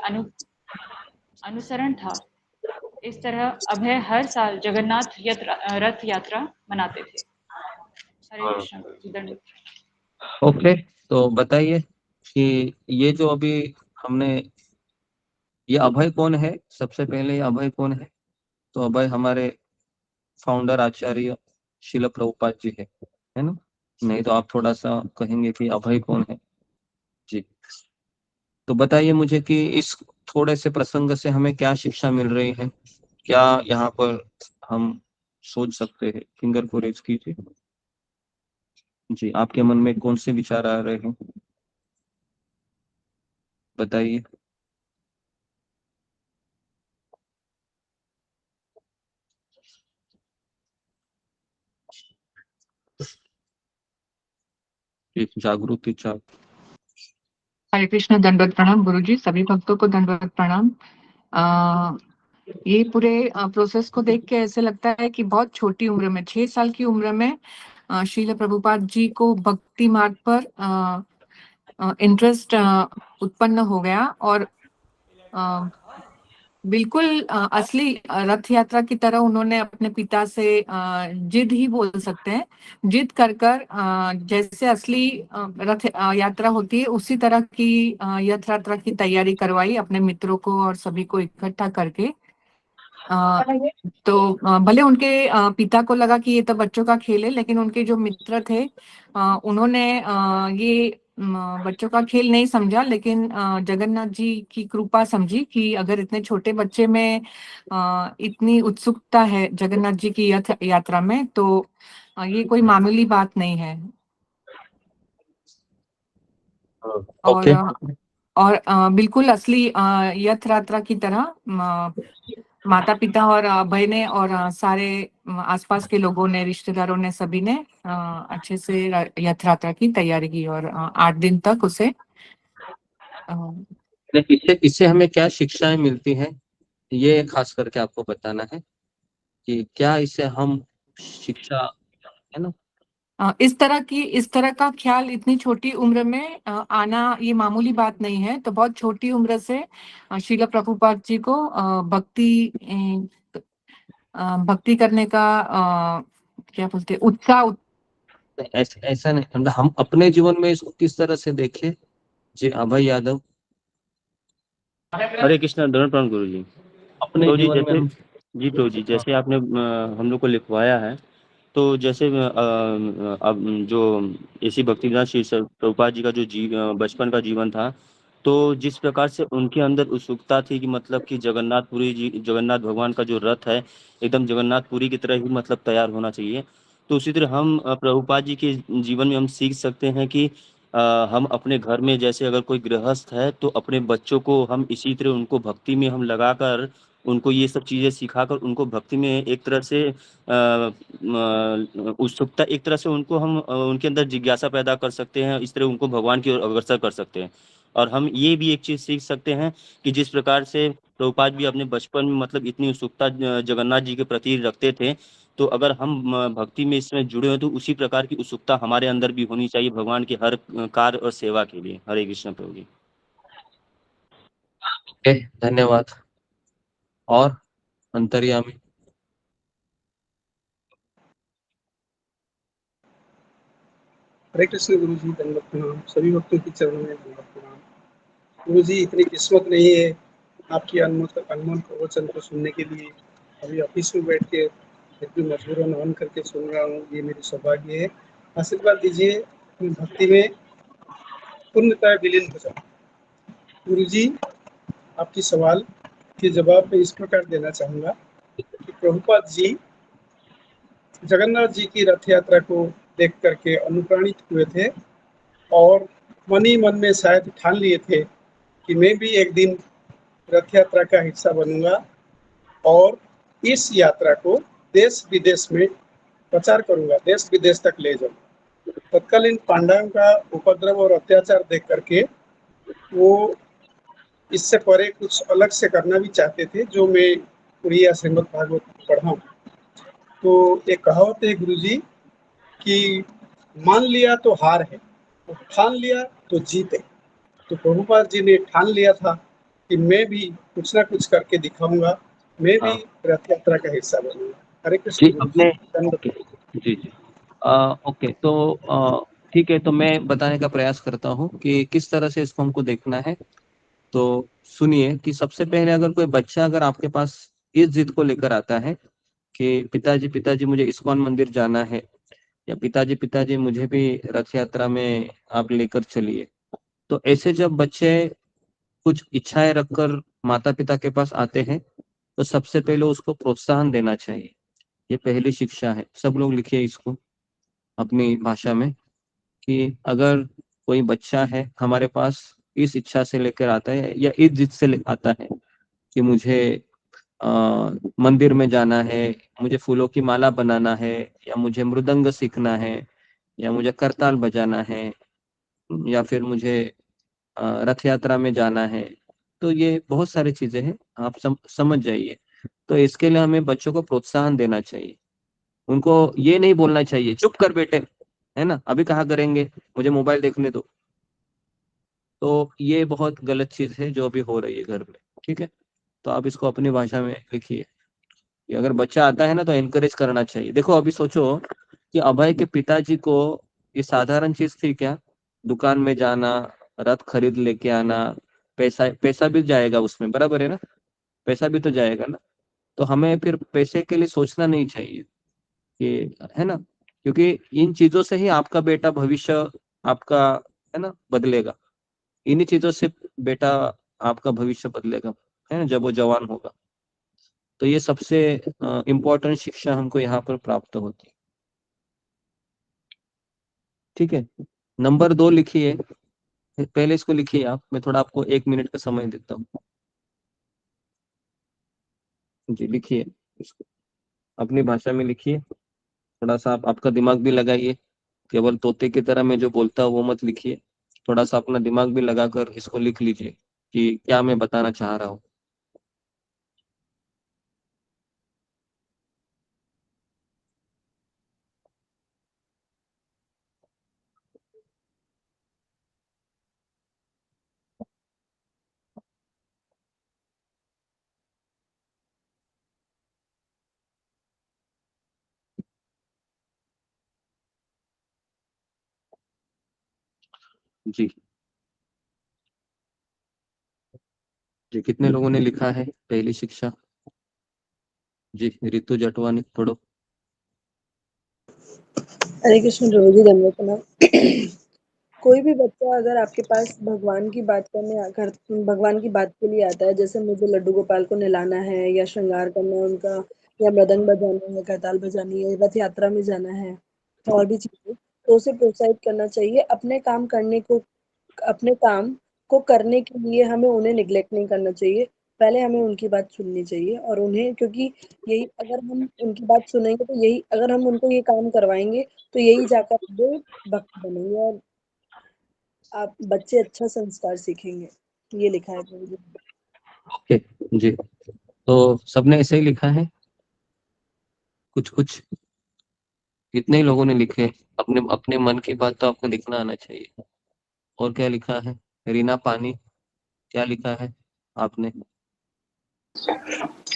अनुसरण था। इस तरह अभय हर साल जगन्नाथ रथ यात्रा मनाते थे। हरे कृष्ण गुरु जी, दंड। ओके, तो बताइए कि ये जो अभी हमने, ये अभय कौन है? सबसे पहले ये अभय कौन है? तो अभय हमारे फाउंडर आचार्य शिल प्रभुपाद जी है ना? नहीं तो आप थोड़ा सा कहेंगे कि अभय कौन है? जी, तो बताइए मुझे कि इस थोड़े से प्रसंग से हमें क्या शिक्षा मिल रही है, क्या यहाँ पर हम सोच सकते हैं? फिंगर को रेज कीजिए। जी, आपके मन में कौन से विचार आ रहे हैं? बताइए। एक जागृति चाप। हरे कृष्ण, दंडवत प्रणाम गुरुजी, सभी भक्तों को दंडवत प्रणाम। ये पूरे प्रोसेस को देख के ऐसे लगता है कि बहुत छोटी उम्र में, 6 साल की उम्र में श्रील प्रभुपाद जी को भक्ति मार्ग पर इंटरेस्ट उत्पन्न हो गया और बिल्कुल असली रथ यात्रा की तरह उन्होंने अपने पिता से जिद ही बोल सकते हैं, जिद कर कर जैसे असली रथ यात्रा होती है उसी तरह की रथ यात्रा की तैयारी करवाई अपने मित्रों को और सभी को इकट्ठा करके। तो भले उनके पिता को लगा कि ये तो बच्चों का खेल है, लेकिन उनके जो मित्र थे उन्होंने ये बच्चों का खेल नहीं समझा, लेकिन जगन्नाथ जी की कृपा समझी कि अगर इतने छोटे बच्चे में इतनी उत्सुकता है जगन्नाथ जी की यात्रा में, तो ये कोई मामूली बात नहीं है। और बिल्कुल असली रथ यात्रा की तरह माता पिता और बहनें और सारे आसपास के लोगों ने, रिश्तेदारों ने, सभी ने अच्छे से रथ यात्रा की तैयारी की और 8 दिन तक उसे इससे हमें क्या शिक्षाएं मिलती हैं, ये खास करके आपको बताना है कि क्या इससे हम शिक्षा, है ना, इस तरह का ख्याल इतनी छोटी उम्र में आना ये मामूली बात नहीं है। तो बहुत छोटी उम्र से श्रील प्रभुपाद जी को भक्ति करने का क्या बोलते हैं, उत्साह। ऐसा नहीं, मतलब हम अपने जीवन में इसको किस तरह से देखें। जी अभय यादव। हरे कृष्णा, दंडवत प्रणाम गुरु जी। अपने तो जी जीवन जैसे में जी प्रभु जी, जैसे आपने हम लोग को लिखवाया है, तो जैसे अब जो ऐसी भक्ति विधान श्री प्रभुपाद जी का जो बचपन का जीवन था, तो जिस प्रकार से उनके अंदर उत्सुकता थी कि मतलब कि जगन्नाथ भगवान का जो रथ है एकदम जगन्नाथपुरी की तरह ही मतलब तैयार होना चाहिए। तो उसी तरह हम प्रभुपाद जी के जीवन में हम सीख सकते हैं कि हम अपने घर में जैसे अगर कोई गृहस्थ है तो अपने बच्चों को हम इसी तरह उनको भक्ति में हम लगाकर उनको ये सब चीज़ें सिखाकर उनको भक्ति में एक तरह से उत्सुकता, एक तरह से उनको हम उनके अंदर जिज्ञासा पैदा कर सकते हैं, इस तरह उनको भगवान की ओर अग्रसर कर सकते हैं। और हम ये भी एक चीज़ सीख सकते हैं कि जिस प्रकार से प्रभुपाद भी अपने बचपन में मतलब इतनी उत्सुकता जगन्नाथ जी के प्रति रखते थे, तो अगर हम भक्ति में इसमें जुड़े हो तो उसी प्रकार की उत्सुकता हमारे अंदर भी होनी चाहिए भगवान के हर कार्य और सेवा के लिए। हरे कृष्ण प्रभु जी। धन्यवाद। और अंतर्यामी। हरे कृष्ण गुरु जी, दंडवत प्रणाम। सभी भक्तों की चरणों में दंडवत प्रणाम। गुरु जी, इतनी किस्मत नहीं है आपकी अनमोल प्रवचन को सुनने के लिए। अभी ऑफिस में बैठ के फिर भी मजबूरन ऑन करके सुन रहा हूँ, ये मेरी सौभाग्य है। आशीर्वाद दीजिए अपनी भक्ति में पूर्णतः विलीन हो जाए। गुरु जी, आपकी सवाल के जवाब मैं इस प्रकार देना चाहूँगा कि प्रभुपाद जी जगन्नाथ जी की रथ यात्रा को देख करके अनुप्राणित हुए थे और मन ही मन में शायद ठान लिए थे कि मैं भी एक दिन रथ यात्रा का हिस्सा बनूंगा और इस यात्रा को देश विदेश में प्रचार करूंगा, देश विदेश तक ले जाऊंगा। तत्कालीन पांडवों का उपद्रव और अत्याचार देख करके वो इससे परे कुछ अलग से करना भी चाहते थे, जो मैं पूरी श्रीमद् भागवत पढ़ा हूँ। तो एक कहावत है गुरु जी कि मान लिया तो हार है, तो ठान लिया तो जीत है। तो प्रभुपाद जी ने ठान लिया था कि मैं भी कुछ ना कुछ करके दिखाऊंगा, मैं भी रथ यात्रा का हिस्सा बनूंगा। हरे कृष्ण गुरु जी। जी जी ओके, तो ठीक है, तो मैं बताने का प्रयास करता हूँ कि किस तरह से इसको हमको देखना है। तो सुनिए कि सबसे पहले अगर कोई बच्चा अगर आपके पास इस जिद को लेकर आता है कि पिताजी मुझे इस्कॉन मंदिर जाना है, या पिताजी मुझे भी रथ यात्रा में आप लेकर चलिए, तो ऐसे जब बच्चे कुछ इच्छाएं रखकर माता पिता के पास आते हैं तो सबसे पहले उसको प्रोत्साहन देना चाहिए। ये पहली शिक्षा है। सब लोग लिखिए इसको अपनी भाषा में कि अगर कोई बच्चा है हमारे पास इस इच्छा से लेकर आता है या इस जिद से आता है कि मुझे मंदिर में जाना है, मुझे फूलों की माला बनाना है, या मुझे मृदंग सीखना है, या मुझे करताल बजाना है, या फिर मुझे रथ यात्रा में जाना है। तो ये बहुत सारी चीजें हैं, आप समझ जाइए। तो इसके लिए हमें बच्चों को प्रोत्साहन देना चाहिए। उनको ये नहीं बोलना चाहिए चुप कर बेटे, है ना, अभी कहाँ करेंगे, मुझे मोबाइल देखने दो। तो ये बहुत गलत चीज है जो अभी हो रही है घर में। ठीक है, तो आप इसको अपनी भाषा में लिखिए कि अगर बच्चा आता है ना तो एनकरेज करना चाहिए। देखो अभी सोचो कि अभय के पिताजी को ये साधारण चीज थी क्या, दुकान में जाना, रथ खरीद लेके आना, पैसा पैसा भी जाएगा उसमें, बराबर है ना, पैसा भी तो जाएगा ना। तो हमें फिर पैसे के लिए सोचना नहीं चाहिए कि, है ना, क्योंकि इन चीजों से ही आपका बेटा भविष्य आपका, है ना, बदलेगा। इन्हीं चीजों से बेटा आपका भविष्य बदलेगा, है ना, जब वो जवान होगा। तो ये सबसे इम्पोर्टेंट शिक्षा हमको यहाँ पर प्राप्त होती है। ठीक है, नंबर 2 लिखिए, पहले इसको लिखिए आप, मैं थोड़ा आपको 1 मिनट का समय देता हूँ। जी लिखिए इसको, अपनी भाषा में लिखिए। थोड़ा सा आप आपका दिमाग भी लगाइए, केवल तोते की तरह मैं जो बोलता हूँ वो मत लिखिए। थोड़ा सा अपना दिमाग भी लगाकर इसको लिख लीजिए कि क्या मैं बताना चाह रहा हूँ। जी जी, कितने लोगों ने लिखा है पहली शिक्षा? जी रितु जटवानी पढ़ो। हरे कृष्ण प्रभु जी, दंडवत प्रणाम। कोई भी बच्चा अगर आपके पास भगवान की बात करने आकर भगवान की बात के लिए आता है, जैसे मुझे लड्डू गोपाल को नहलाना है या श्रृंगार करना है उनका, या मृदंग बजाना है, करताल बजानी है, रथ यात्रा में जाना है और भी चीजें, तो उसे प्रोत्साहित करना चाहिए। अपने काम को करने के लिए हमें उन्हें निग्लेक्ट नहीं करना चाहिए। पहले हमें उनकी बात सुननी चाहिए और उन्हें, क्योंकि यही अगर हम उनकी बात सुनेंगे तो यही अगर हम उनको ये काम करवाएंगे तो यही जाकर वो भक्त बनेंगे और आप बच्चे अच्छा संस्कार सीखेंगे। ये लिखा है प्रभु जी। ओके जी, तो सबने ऐसे ही लिखा है? कुछ कुछ कितने ही लोगों ने लिखे? अपने अपने मन की बात तो आपको लिखना आना चाहिए। और क्या लिखा है? रीना पानी, क्या लिखा है आपने?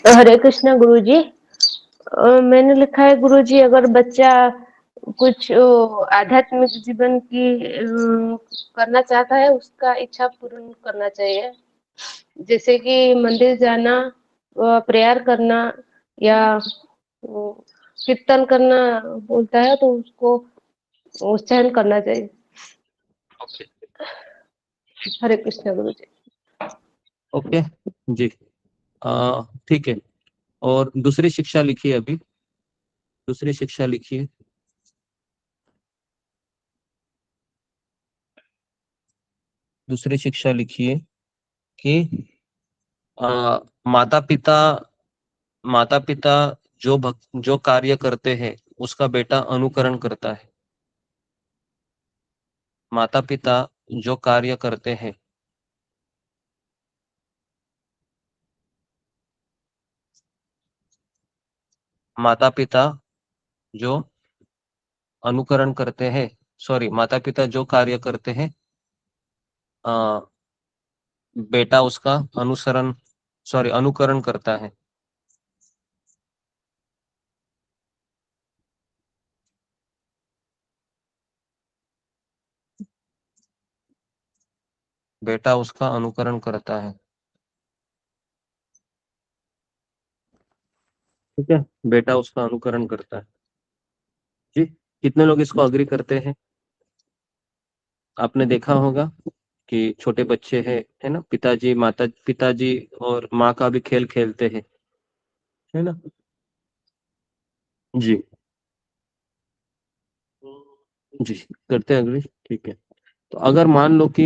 हरे कृष्णा गुरुजी। मैंने लिखा है गुरुजी, अगर बच्चा कुछ आध्यात्मिक जीवन की करना चाहता है, उसका इच्छा पूर्ण करना चाहिए। जैसे कि मंदिर जाना, प्रेयर करना, या कीर्तन करना बोलता है तो उसको उच्चारण करना चाहिए। हरे कृष्णा गुरुजी। ओके जी, ठीक है। और दूसरी शिक्षा लिखिए, अभी दूसरी शिक्षा लिखिए। दूसरी शिक्षा लिखिए कि माता पिता माता पिता जो कार्य करते हैं उसका बेटा अनुकरण करता है। माता पिता जो कार्य करते हैं माता पिता जो अनुकरण करते हैं, सॉरी, माता पिता जो कार्य करते हैं बेटा उसका अनुसरण, सॉरी, अनुकरण करता है। बेटा उसका अनुकरण करता है। ठीक है, बेटा उसका अनुकरण करता है। जी, कितने लोग इसको अग्री करते हैं? आपने देखा होगा कि छोटे बच्चे हैं, है ना, पिताजी और माँ का भी खेल खेलते हैं, है ना। जी जी, करते हैं अग्री, ठीक है। तो अगर मान लो कि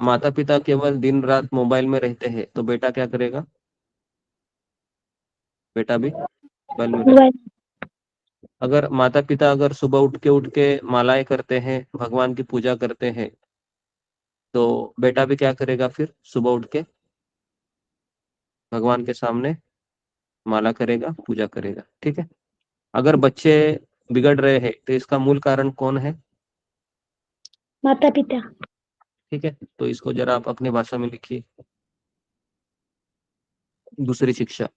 माता पिता केवल दिन रात मोबाइल में रहते हैं तो बेटा क्या करेगा? बेटा भी मोबाइल में रहता। अगर माता पिता अगर सुबह उठ के मालाएं करते हैं, भगवान की पूजा करते हैं, तो बेटा भी क्या करेगा? फिर सुबह उठ के भगवान के सामने माला करेगा, पूजा करेगा। ठीक है। अगर बच्चे बिगड़ रहे हैं तो इसका मूल कारण कौन है? माता पिता। ठीक है, तो इसको जरा आप अपनी भाषा में लिखिए। दूसरी शिक्षा।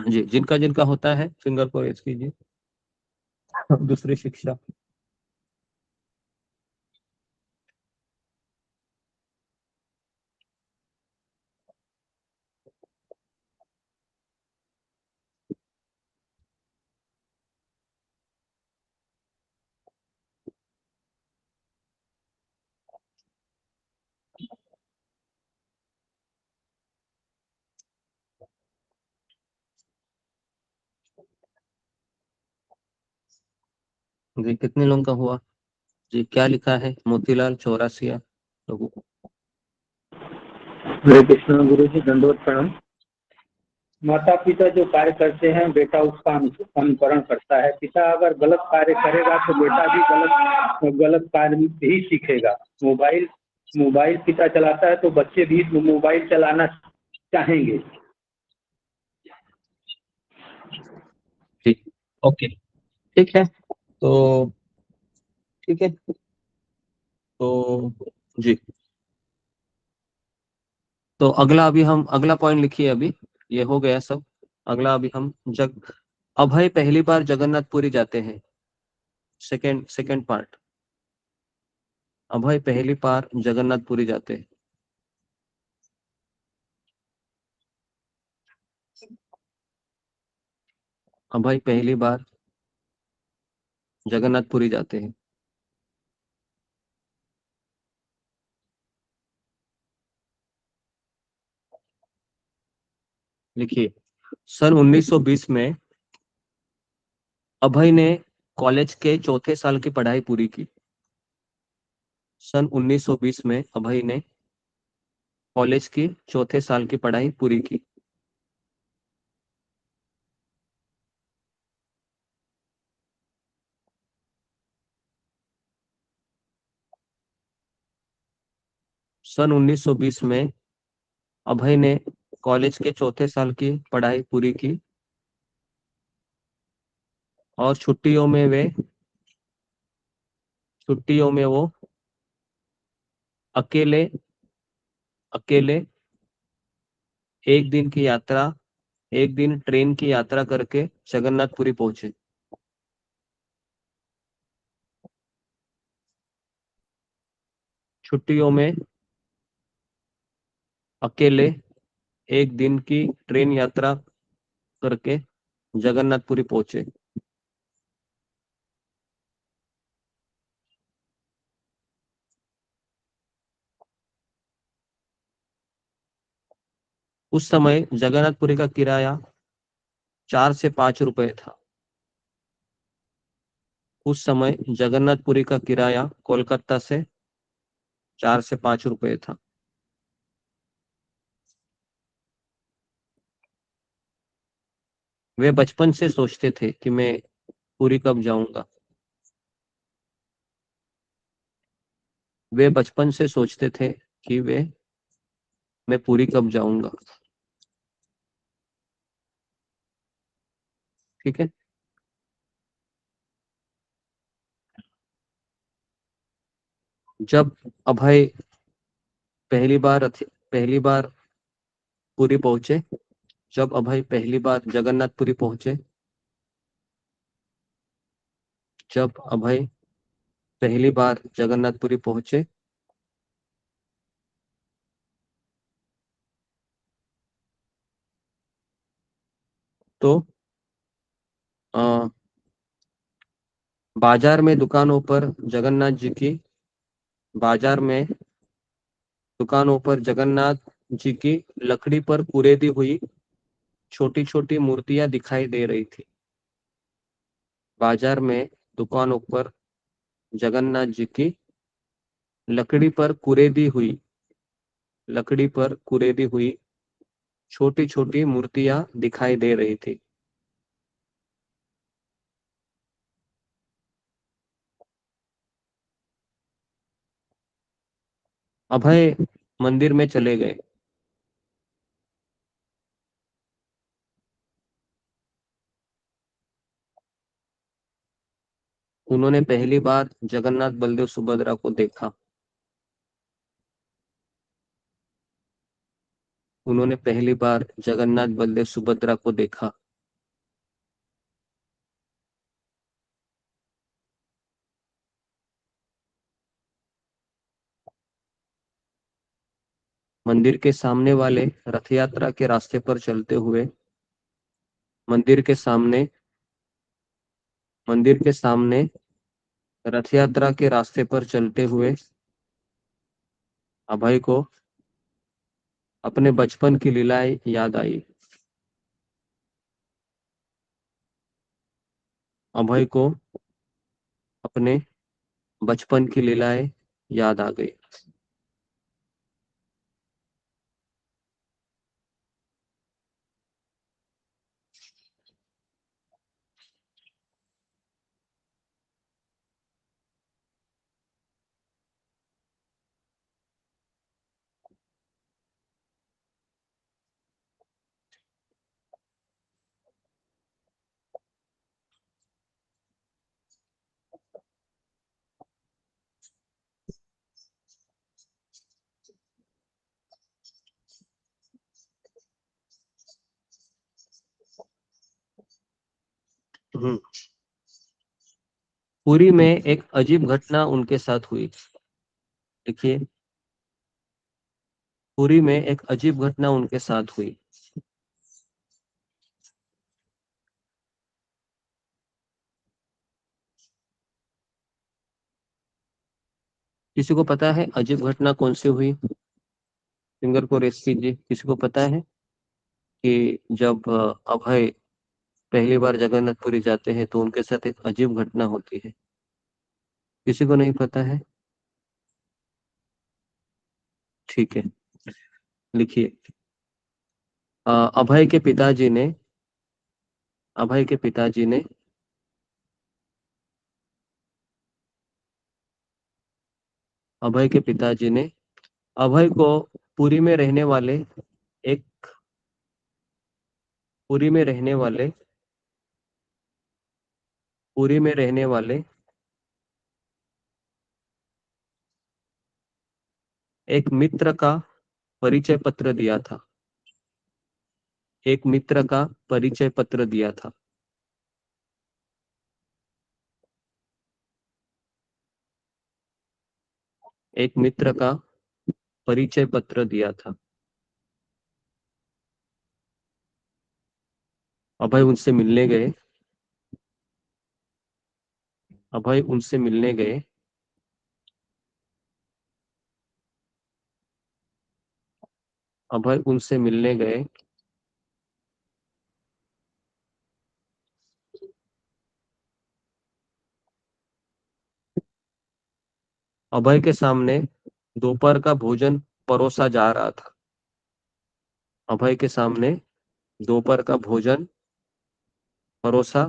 जी, जिनका जिनका होता है फिंगर को रेज कीजिए। दूसरी शिक्षा। जी, कितने लोगों का हुआ? जी, क्या लिखा है? मोतीलाल चौरासिया लोगों। हरे कृष्ण गुरु जी, दंडवत प्रणाम। माता पिता जो कार्य करते हैं बेटा उसका अनुकरण करता है। पिता अगर गलत कार्य करेगा तो बेटा भी गलत कार्य ही सीखेगा। मोबाइल पिता चलाता है तो बच्चे भी मोबाइल चलाना चाहेंगे। ठीक, ओके, ठीक है। तो ठीक है, तो जी, तो अगला अभी हम अगला पॉइंट लिखिए। अभी ये हो गया सब। अगला अभी हम अभय पहली बार जगन्नाथपुरी जाते हैं। Second part. अभय पहली बार जगन्नाथपुरी जाते हैं। अभय पहली बार जगन्नाथपुरी जाते हैं। लिखिए। सन 1920 में अभय ने कॉलेज के चौथे साल की पढ़ाई पूरी की। सन 1920 में अभय ने कॉलेज की चौथे साल की पढ़ाई पूरी की। सन 1920 में अभय ने कॉलेज के चौथे साल की पढ़ाई पूरी की और छुट्टियों में वो अकेले एक दिन ट्रेन की यात्रा करके जगन्नाथपुरी पहुंचे। छुट्टियों में अकेले एक दिन की ट्रेन यात्रा करके जगन्नाथपुरी पहुंचे। उस समय जगन्नाथपुरी का किराया 4 से 5 रुपए था। उस समय जगन्नाथपुरी का किराया कोलकाता से 4 से 5 रुपए था। वे बचपन से सोचते थे कि मैं पुरी कब जाऊंगा। वे बचपन से सोचते थे कि मैं पुरी कब जाऊंगा। ठीक है। जब अभय पहली बार पुरी पहुंचे, जब अभय पहली बार जगन्नाथपुरी पहुंचे, जब अभय पहली बार जगन्नाथपुरी पहुंचे, तो बाजार में दुकानों पर बाजार में दुकानों पर जगन्नाथ जी की लकड़ी पर कुरेदी हुई छोटी छोटी मूर्तियां दिखाई दे रही थी। बाजार में दुकानों पर जगन्नाथ जी की लकड़ी पर कुरेदी हुई छोटी छोटी मूर्तियां दिखाई दे रही थी। अभय मंदिर में चले गए। उन्होंने पहली बार जगन्नाथ बलदेव सुभद्रा को देखा। उन्होंने पहली बार जगन्नाथ बलदेव सुभद्रा को देखा। मंदिर के सामने वाले रथ यात्रा के रास्ते पर चलते हुए मंदिर के सामने रथ यात्रा के रास्ते पर चलते हुए अभय को अपने बचपन की लीलाएं याद आई। अभय को अपने बचपन की लीलाएं याद आ गई। पुरी में एक अजीब घटना उनके साथ हुई। देखिए, पुरी में एक अजीब घटना उनके साथ हुई। किसी को पता है अजीब घटना कौन सी हुई? फिंगर को रेस कीजिए। किसी को पता है कि जब अभय पहली बार जगन्नाथपुरी जाते हैं तो उनके साथ एक अजीब घटना होती है? किसी को नहीं पता है? ठीक है, लिखिए। अभय के पिताजी ने अभय के पिताजी ने अभय के पिताजी ने अभय को पुरी में रहने वाले एक पुरी में रहने वाले पुरी में रहने वाले एक मित्र का परिचय पत्र दिया था। एक मित्र का परिचय पत्र दिया था। एक मित्र का परिचय पत्र दिया था। अभय उनसे मिलने गए। अभय उनसे मिलने गए। अभय उनसे मिलने गए। अभय के सामने दोपहर का भोजन परोसा जा रहा था। अभय के सामने दोपहर का भोजन परोसा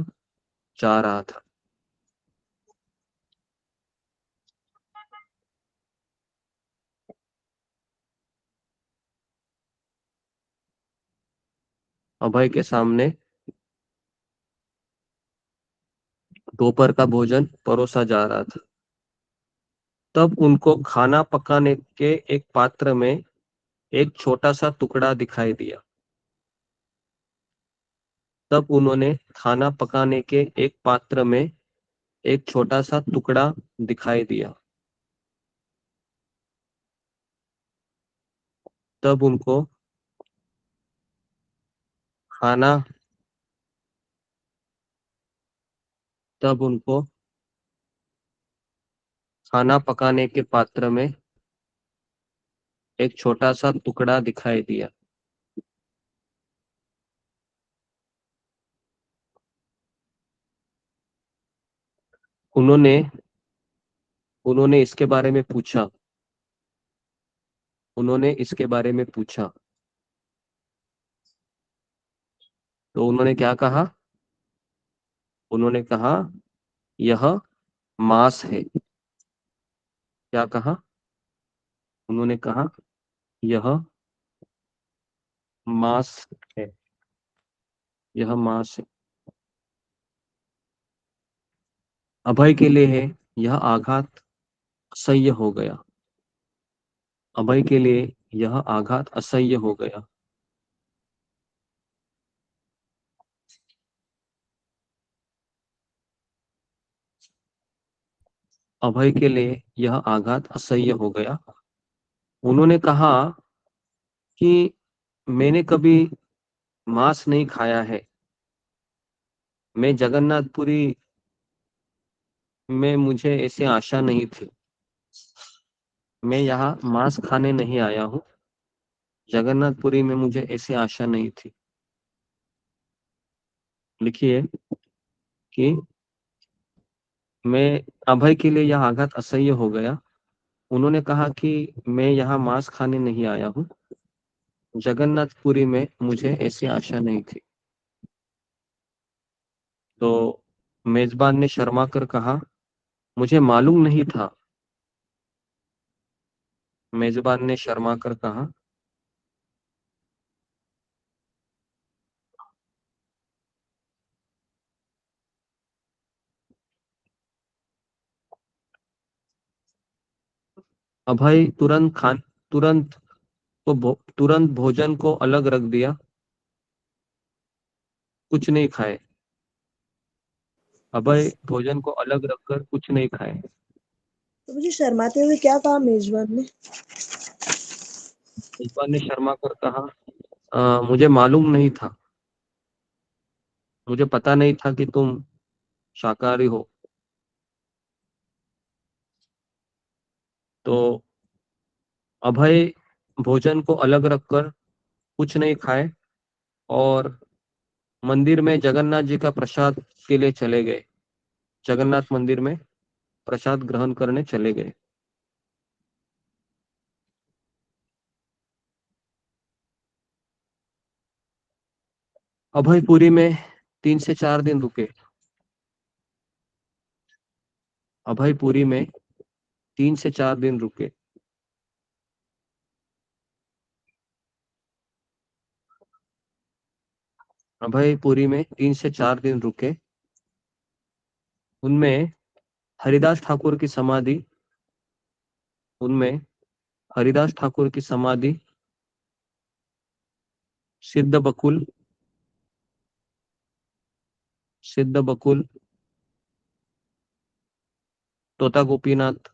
जा रहा था। अभय के सामने दोपहर का भोजन परोसा जा रहा था। तब उनको खाना पकाने के एक पात्र में एक छोटा सा टुकड़ा दिखाई दिया। तब उन्होंने खाना पकाने के एक पात्र में एक छोटा सा टुकड़ा दिखाई दिया। तब उनको खाना तब उनको खाना पकाने के पात्र में एक छोटा सा टुकड़ा दिखाई दिया। उन्होंने उन्होंने इसके बारे में पूछा। उन्होंने इसके बारे में पूछा तो उन्होंने क्या कहा? उन्होंने कहा यह मांस है। क्या कहा? उन्होंने कहा यह मांस है। यह मांस है। अभय के लिए है यह आघात असह्य हो गया। अभय के लिए यह आघात असह्य हो गया। अभय के लिए यह आघात असह्य हो गया। उन्होंने कहा कि मैंने कभी मांस नहीं खाया है। मैं जगन्नाथपुरी में मुझे ऐसी आशा नहीं थी। मैं यहाँ मांस खाने नहीं आया हूँ। जगन्नाथपुरी में मुझे ऐसी आशा नहीं थी। लिखिए कि मैं अभय के लिए यह आघात असह्य हो गया। उन्होंने कहा कि मैं यहाँ मांस खाने नहीं आया हूँ। जगन्नाथपुरी में मुझे ऐसी आशा नहीं थी। तो मेजबान ने शर्मा कर कहा मुझे मालूम नहीं था। मेजबान ने शर्मा कर कहा अभय तुरंत भोजन को अलग रख दिया। कुछ नहीं खाए। अभय भोजन को अलग रखकर कुछ नहीं खाए। तो मुझे शर्माते हुए क्या कहा मेजबान ने? मेजबान ने शर्मा कर कहा मुझे मालूम नहीं था। मुझे पता नहीं था कि तुम शाकाहारी हो। तो अभय भोजन को अलग रखकर कुछ नहीं खाए और मंदिर में जगन्नाथ जी का प्रसाद के लिए चले गए। जगन्नाथ मंदिर में प्रसाद ग्रहण करने चले गए। अभयपुरी में 3 से 4 दिन रुके। अभयपुरी में 3 से 4 दिन रुके। अभयपुरी में 3 से 4 दिन रुके। उनमें हरिदास ठाकुर की समाधि उनमें हरिदास ठाकुर की समाधि, सिद्ध बकुल तोता गोपीनाथ,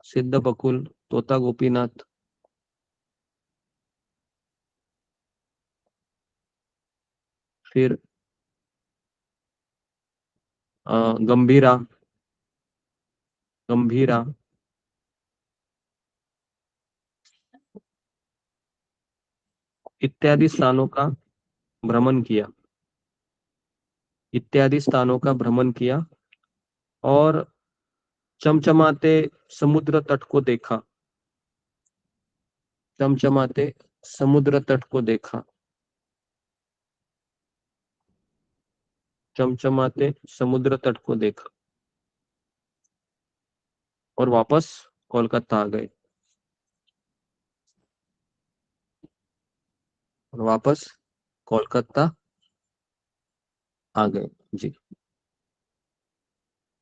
सिद्ध बकुल तोता गोपीनाथ, फिर गंभीरा गंभीरा इत्यादि स्थानों का भ्रमण किया। इत्यादि स्थानों का भ्रमण किया और चमचमाते समुद्र तट को देखा। चमचमाते समुद्र तट को देखा। चमचमाते समुद्र तट को देखा और वापस कोलकाता आ गए। और वापस कोलकाता आ गए। जी,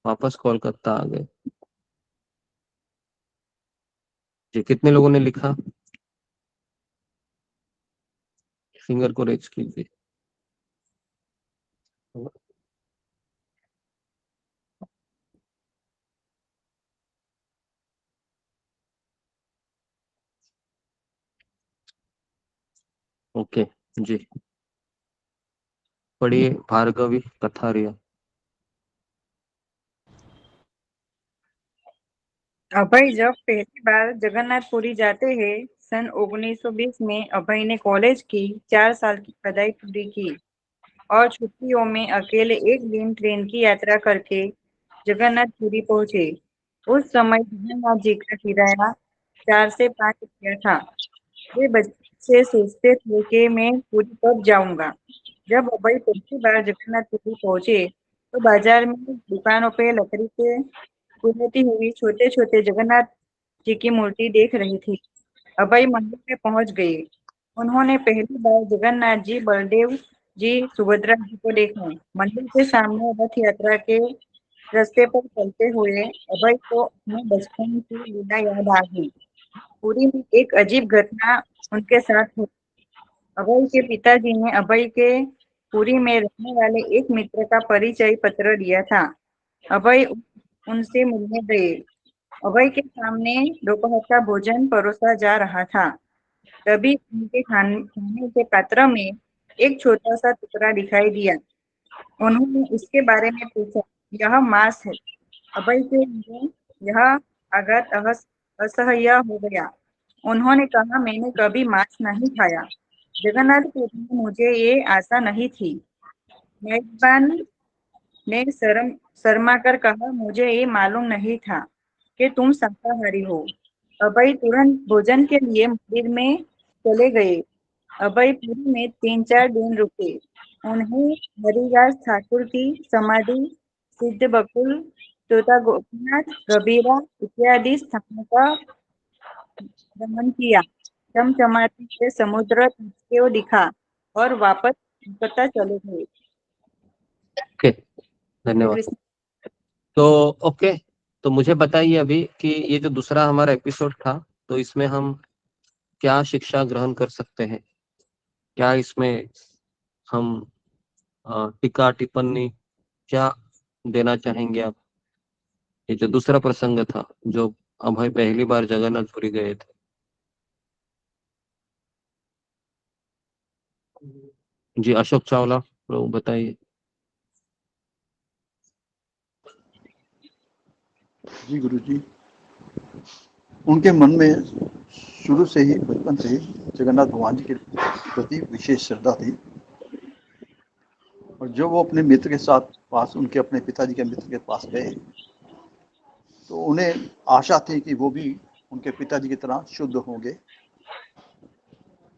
वापस कोलकाता आ गए। जी, कितने लोगों ने लिखा? फिंगर को रेज कीजिए। ओके जी, पढ़िए भार्गवी कथारिया। अभय जब पहली बार जगन्नाथपुरी जाते हैं, सन 1920 में अभय ने कॉलेज की 4 साल की पढ़ाई पूरी की और छुट्टियों में अकेले एक दिन ट्रेन की यात्रा करके जगन्नाथपुरी पहुंचे। उस समय जगन्नाथ जी का किराया 4 से 5 रुपया था। वे बच्चे सोचते थे कि मैं पुरी कब जाऊंगा। जब अभय पहली बार जगन्नाथपुरी पहुंचे तो बाजार में दुकानों पे लकड़ी से गुजरती हुई छोटे छोटे जगन्नाथ जी की मूर्ति देख रही थी। अभय मंदिर में पहुंच गए। उन्होंने पहली बार जगन्नाथ जी, बलदेव जी, सुभद्रा जी को देखा। मंदिर के सामने रथ यात्रा के रास्ते पर चलते हुए अभय को अपने बचपन की लीला याद आ गई। पुरी में एक अजीब घटना उनके साथ हुई। अभय के पिताजी ने अभय के पुरी में रहने वाले एक मित्र का परिचय पत्र दिया था। अभय उनसे मिलने गए। अभय के सामने दोपहर का भोजन परोसा जा रहा था। तभी उनके खाने के पात्र में एक छोटा सा टुकड़ा दिखाई दिया। उन्होंने इसके बारे में पूछा, यह मांस है। अभय के लिए यह आघात असह्य हो गया। उन्होंने कहा, मैंने कभी मांस नहीं खाया। जगन्नाथपुरी में मुझे ये आशा नहीं थी। मेजबान ने शर्मा कर कहा, मुझे ये मालूम नहीं था कि तुम शाकाहारी हो। अभय तुरंत भोजन के लिए मंदिर में चले गए। अभय पुरी में 3-4 दिन रुके। उन्हें हरिदास ठाकुर की समाधि, सिद्ध बकुल, तोता गोपीनाथ, कबीरा इत्यादि स्थानों का भ्रमण किया। चमचमाते हुए समुद्र तट को दिखा और वापस कलकत्ता चले गए। ओके, धन्यवाद। तो ओके, तो मुझे बताइए अभी कि ये जो दूसरा हमारा एपिसोड था, तो इसमें हम क्या शिक्षा ग्रहण कर सकते हैं? क्या इसमें हम टीका टिप्पणी क्या देना चाहेंगे आप? ये जो दूसरा प्रसंग था, जो अभय पहली बार जगन्नाथपुरी गए थे। जी, अशोक चावला प्रभु बताइए। जी गुरुजी, उनके मन में शुरू से ही, बचपन से ही जगन्नाथ भगवान जी के प्रति विशेष श्रद्धा थी। और जब वो अपने मित्र के साथ उनके अपने पिताजी के मित्र के पास गए, तो उन्हें आशा थी कि वो भी उनके पिताजी की तरह शुद्ध होंगे,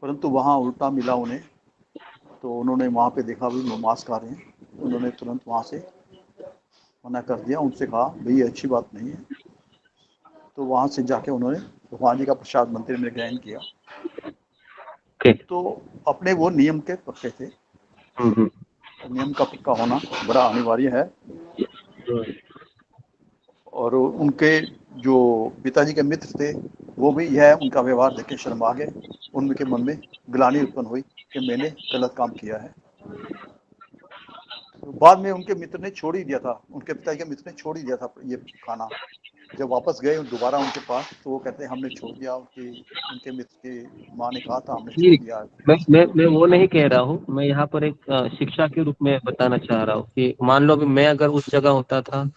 परंतु वहाँ उल्टा मिला उन्हें। तो उन्होंने वहाँ पे देखा भी वो मांस खा रहे हैं, उन्होंने तुरंत वहाँ से मना कर दिया। उनसे कहा, भाई ये अच्छी बात नहीं है। तो वहाँ से जाके उन्होंने भगवान जी का प्रसाद मंदिर में ग्रहण किया। तो अपने वो नियम के पक्के थे। नियम का पक्का होना बड़ा अनिवार्य है। और उनके जो पिताजी के मित्र थे, वो भी यह उनका व्यवहार देख के शर्मा गए। उनके मन में ग्लानि उत्पन्न हुई कि मैंने गलत काम किया है। तो बाद में उनके मित्र ने छोड़ ही दिया था, उनके पिताजी के मित्र ने छोड़ ही दिया था ये खाना। जब वापस गए दोबारा उनके पास, तो वो कहते हैं हमने छोड़ दिया, कि उनके मित्र की माँ ने कहा था हमने छोड़ दिया। मैं वो नहीं कह रहा हूँ, मैं यहाँ पर एक शिक्षा के रूप में बताना चाह रहा हूँ कि मान लो अभी मैं अगर उस जगह होता था,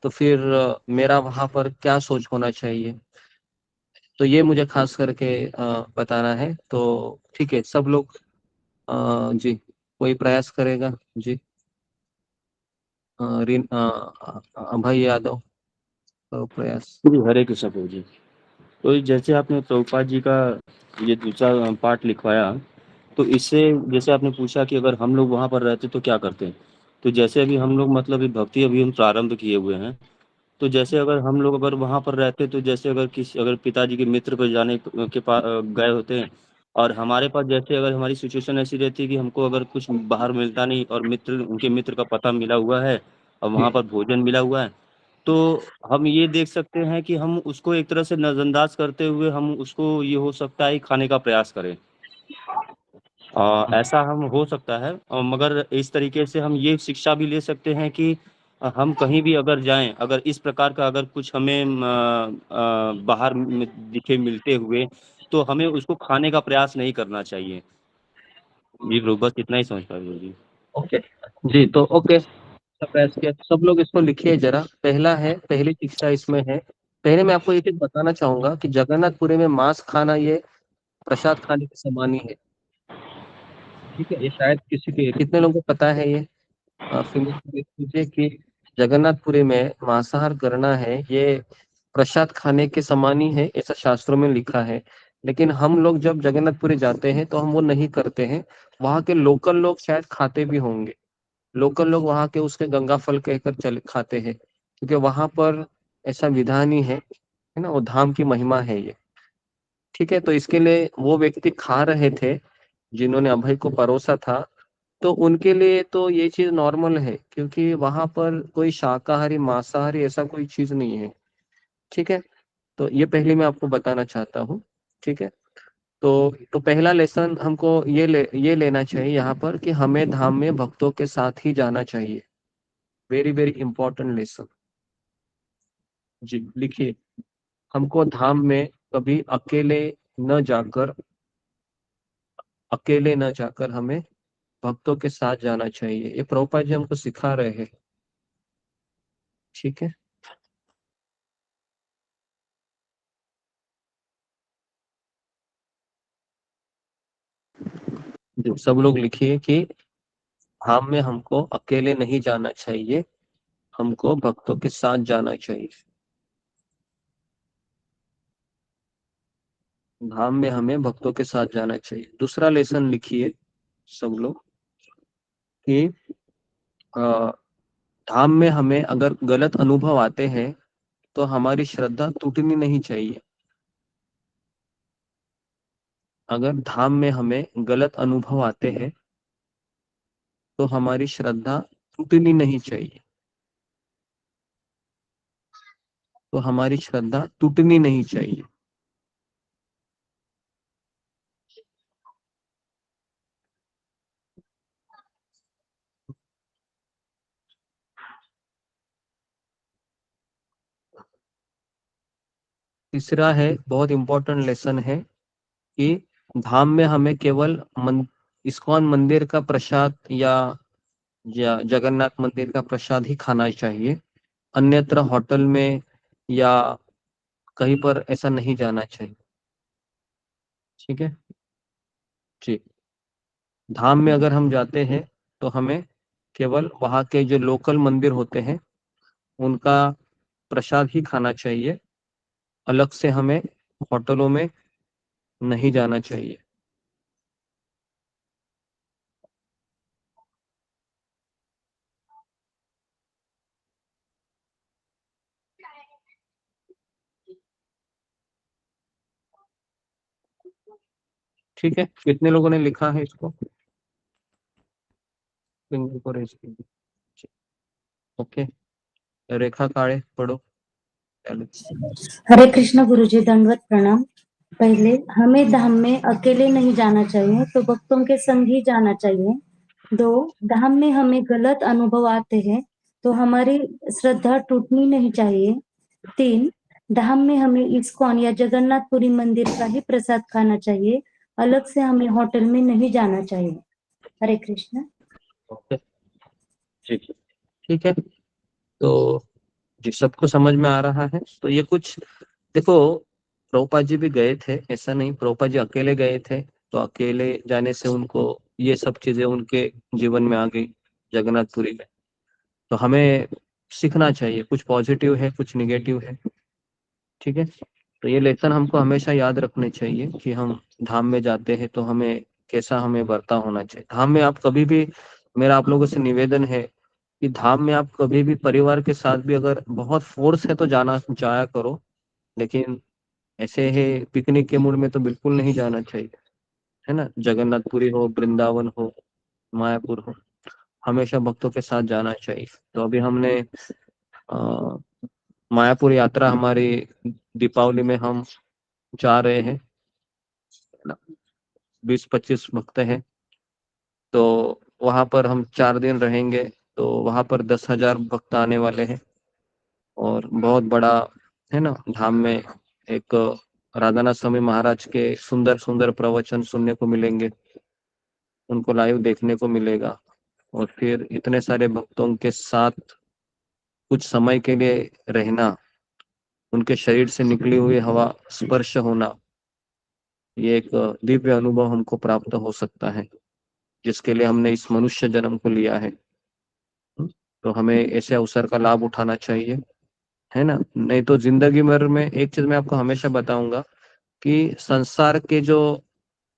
तो फिर मेरा वहां पर क्या सोच होना चाहिए, तो ये मुझे खास करके बताना है। तो ठीक है, सब लोग जी कोई प्रयास करेगा? जी, अभय यादव प्रयास। हरे कृष्ण प्रभु जी। तो जैसे आपने प्रभुपाद जी का ये दूसरा पार्ट लिखवाया, तो इससे जैसे आपने पूछा कि अगर हम लोग वहाँ पर रहते तो क्या करते हैं, तो जैसे अभी हम लोग मतलब भक्ति अभी हम प्रारंभ किए हुए हैं, तो जैसे अगर हम लोग अगर वहाँ पर रहते, तो जैसे अगर पिताजी के मित्र पर जाने के पास गए होते हैं, और हमारे पास जैसे अगर हमारी सिचुएशन ऐसी रहती है कि हमको अगर कुछ बाहर मिलता नहीं, और उनके मित्र का पता मिला हुआ है और वहाँ पर भोजन मिला हुआ है, तो हम ये देख सकते हैं कि हम उसको एक तरह से नजरअंदाज करते हुए हम उसको, ये हो सकता है, खाने का प्रयास करें। ऐसा हम हो सकता है। मगर इस तरीके से हम ये शिक्षा भी ले सकते हैं कि हम कहीं भी अगर जाएं, अगर इस प्रकार का अगर कुछ हमें बाहर दिखे मिलते हुए, तो हमें उसको खाने का प्रयास नहीं करना चाहिए। जी बस इतना ही समझ पाए जी। ओके जी, तो ओके, प्रयास किया। सब लोग इसको लिखिए जरा। पहला है, पहली शिक्षा इसमें है पहले मैं आपको एक चीज बताना चाहूंगा कि जगन्नाथपुरी में मांस खाना ये प्रसाद खाने के समान ही है। ठीक है, ये शायद कितने लोगों को पता है ये फिंगर कीजिए कि जगन्नाथपुरी में मांसाहार करना है ये प्रसाद खाने के समान ही है, ऐसा शास्त्रों में लिखा है। लेकिन हम लोग जब जगन्नाथपुरी जाते हैं तो हम वो नहीं करते हैं। वहाँ के लोकल लोग शायद खाते भी होंगे। लोकल लोग वहाँ के उसके गंगा फल कहकर चले खाते हैं, क्योंकि वहां पर ऐसा विधान ही है ना, वो धाम की महिमा है ये। ठीक है, तो इसके लिए वो व्यक्ति खा रहे थे जिन्होंने अभय को परोसा था, तो उनके लिए तो ये चीज नॉर्मल है, क्योंकि वहां पर कोई शाकाहारी मांसाहारी ऐसा कोई चीज नहीं है। ठीक है, तो ये पहले मैं आपको बताना चाहता हूँ। ठीक है, तो पहला लेसन हमको ये लेना चाहिए यहाँ पर कि हमें धाम में भक्तों के साथ ही जाना चाहिए। Very very important lesson. जी लिखिए, हमको धाम में कभी अकेले न जाकर हमें भक्तों के साथ जाना चाहिए। ये प्रभुपाद जी हमको सिखा रहे हैं। ठीक है, सब लोग लिखिए कि धाम में हमको अकेले नहीं जाना चाहिए, हमको भक्तों के साथ जाना चाहिए। धाम में हमें भक्तों के साथ जाना चाहिए। दूसरा लेसन लिखिए सब लोग कि अ, धाम में हमें अगर गलत अनुभव आते हैं तो हमारी श्रद्धा टूटनी नहीं चाहिए। अगर धाम में हमें गलत अनुभव आते हैं तो हमारी श्रद्धा टूटनी नहीं चाहिए। तो हमारी श्रद्धा टूटनी नहीं चाहिए। तीसरा है, बहुत इंपॉर्टेंट लेसन है कि धाम में हमें केवल इस्कॉन मंदिर का प्रसाद या जगन्नाथ मंदिर का प्रसाद ही खाना चाहिए। अन्यत्र होटल में या कहीं पर ऐसा नहीं जाना चाहिए। ठीक है जी, धाम में अगर हम जाते हैं तो हमें केवल वहाँ के जो लोकल मंदिर होते हैं उनका प्रसाद ही खाना चाहिए। अलग से हमें होटलों में नहीं जाना चाहिए। ठीक है, कितने लोगों ने लिखा है इसको? फिंगर को रेज कीजिए। ओके, रेखा काळे पढ़ो। हरे कृष्ण गुरुजी, दंडवत प्रणाम। पहले, हमें धाम में अकेले नहीं जाना चाहिए, तो भक्तों के संग ही जाना चाहिए। 2, धाम में हमें गलत अनुभव आते हैं तो हमारी श्रद्धा टूटनी नहीं चाहिए। 3, धाम में हमें इस्कॉन या जगन्नाथपुरी मंदिर का ही प्रसाद खाना चाहिए, अलग से हमें होटल में नहीं जाना चाहिए। हरे कृष्ण। ठीक है, तो जी सबको समझ में आ रहा है। तो ये कुछ देखो, प्रभुपाद जी भी गए थे, ऐसा नहीं प्रभुपाद जी अकेले गए थे, तो अकेले जाने से उनको ये सब चीजें उनके जीवन में आ गई जगन्नाथपुरी में। तो हमें सीखना चाहिए, कुछ पॉजिटिव है कुछ निगेटिव है। ठीक है, तो ये लेसन हमको हमेशा याद रखने चाहिए कि हम धाम में जाते हैं तो हमें कैसा हमें बर्ताव होना चाहिए। धाम में आप कभी भी, मेरा आप लोगों से निवेदन है कि धाम में आप कभी भी परिवार के साथ भी अगर बहुत फोर्स है तो जाया करो, लेकिन ऐसे है पिकनिक के मूड में तो बिल्कुल नहीं जाना चाहिए। है ना, जगन्नाथपुरी हो, वृंदावन हो, मायापुर हो, हमेशा भक्तों के साथ जाना चाहिए। तो अभी हमने मायापुर यात्रा हमारी दीपावली में हम जा रहे हैं, 20-25 भक्त हैं। तो वहां पर हम 4 दिन रहेंगे, तो वहां पर 10,000 भक्त आने वाले हैं और बहुत बड़ा है ना, धाम में एक राधानाथ स्वामी महाराज के सुंदर सुंदर प्रवचन सुनने को मिलेंगे, उनको लाइव देखने को मिलेगा। और फिर इतने सारे भक्तों के साथ कुछ समय के लिए रहना, उनके शरीर से निकली हुई हवा स्पर्श होना, ये एक दिव्य अनुभव हमको प्राप्त हो सकता है, जिसके लिए हमने इस मनुष्य जन्म को लिया है। तो हमें ऐसे अवसर का लाभ उठाना चाहिए, है ना। नहीं तो जिंदगी भर में एक चीज मैं आपको हमेशा बताऊंगा कि संसार के जो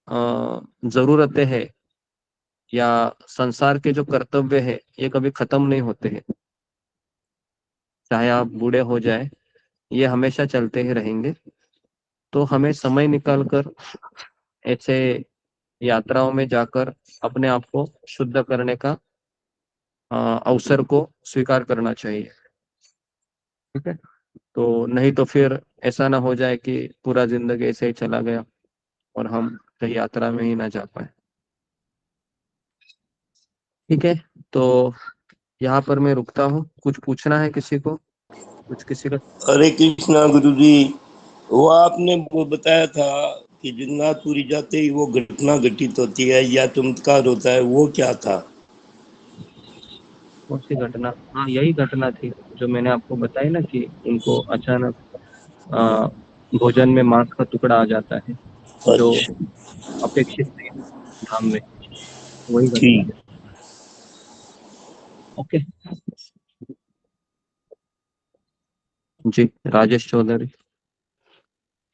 जरूरतें हैं या संसार के जो कर्तव्य है, ये कभी खत्म नहीं होते हैं। चाहे आप बूढ़े हो जाए, ये हमेशा चलते ही रहेंगे। तो हमें समय निकाल कर ऐसे यात्राओं में जाकर अपने आप को शुद्ध करने का अवसर को स्वीकार करना चाहिए, ठीक है। तो नहीं तो फिर ऐसा ना हो जाए कि पूरा जिंदगी ऐसे ही चला गया और हम कहीं यात्रा में ही ना जा पाए, ठीक है। तो यहाँ पर मैं रुकता हूँ। कुछ पूछना है किसी को? कुछ किसी का? हरे कृष्णा गुरु जी, वो आपने वो बताया था कि जगन्नाथपुरी जाते ही वो घटना घटित होती है या चमत्कार होता है, वो क्या था? कौन सी घटना? हाँ, यही घटना थी जो मैंने आपको बताई ना कि उनको अचानक भोजन में मांस का टुकड़ा आ जाता है, जो अपेक्षित नहीं धाम में, वही घटना है। ओके जी, राजेश चौधरी।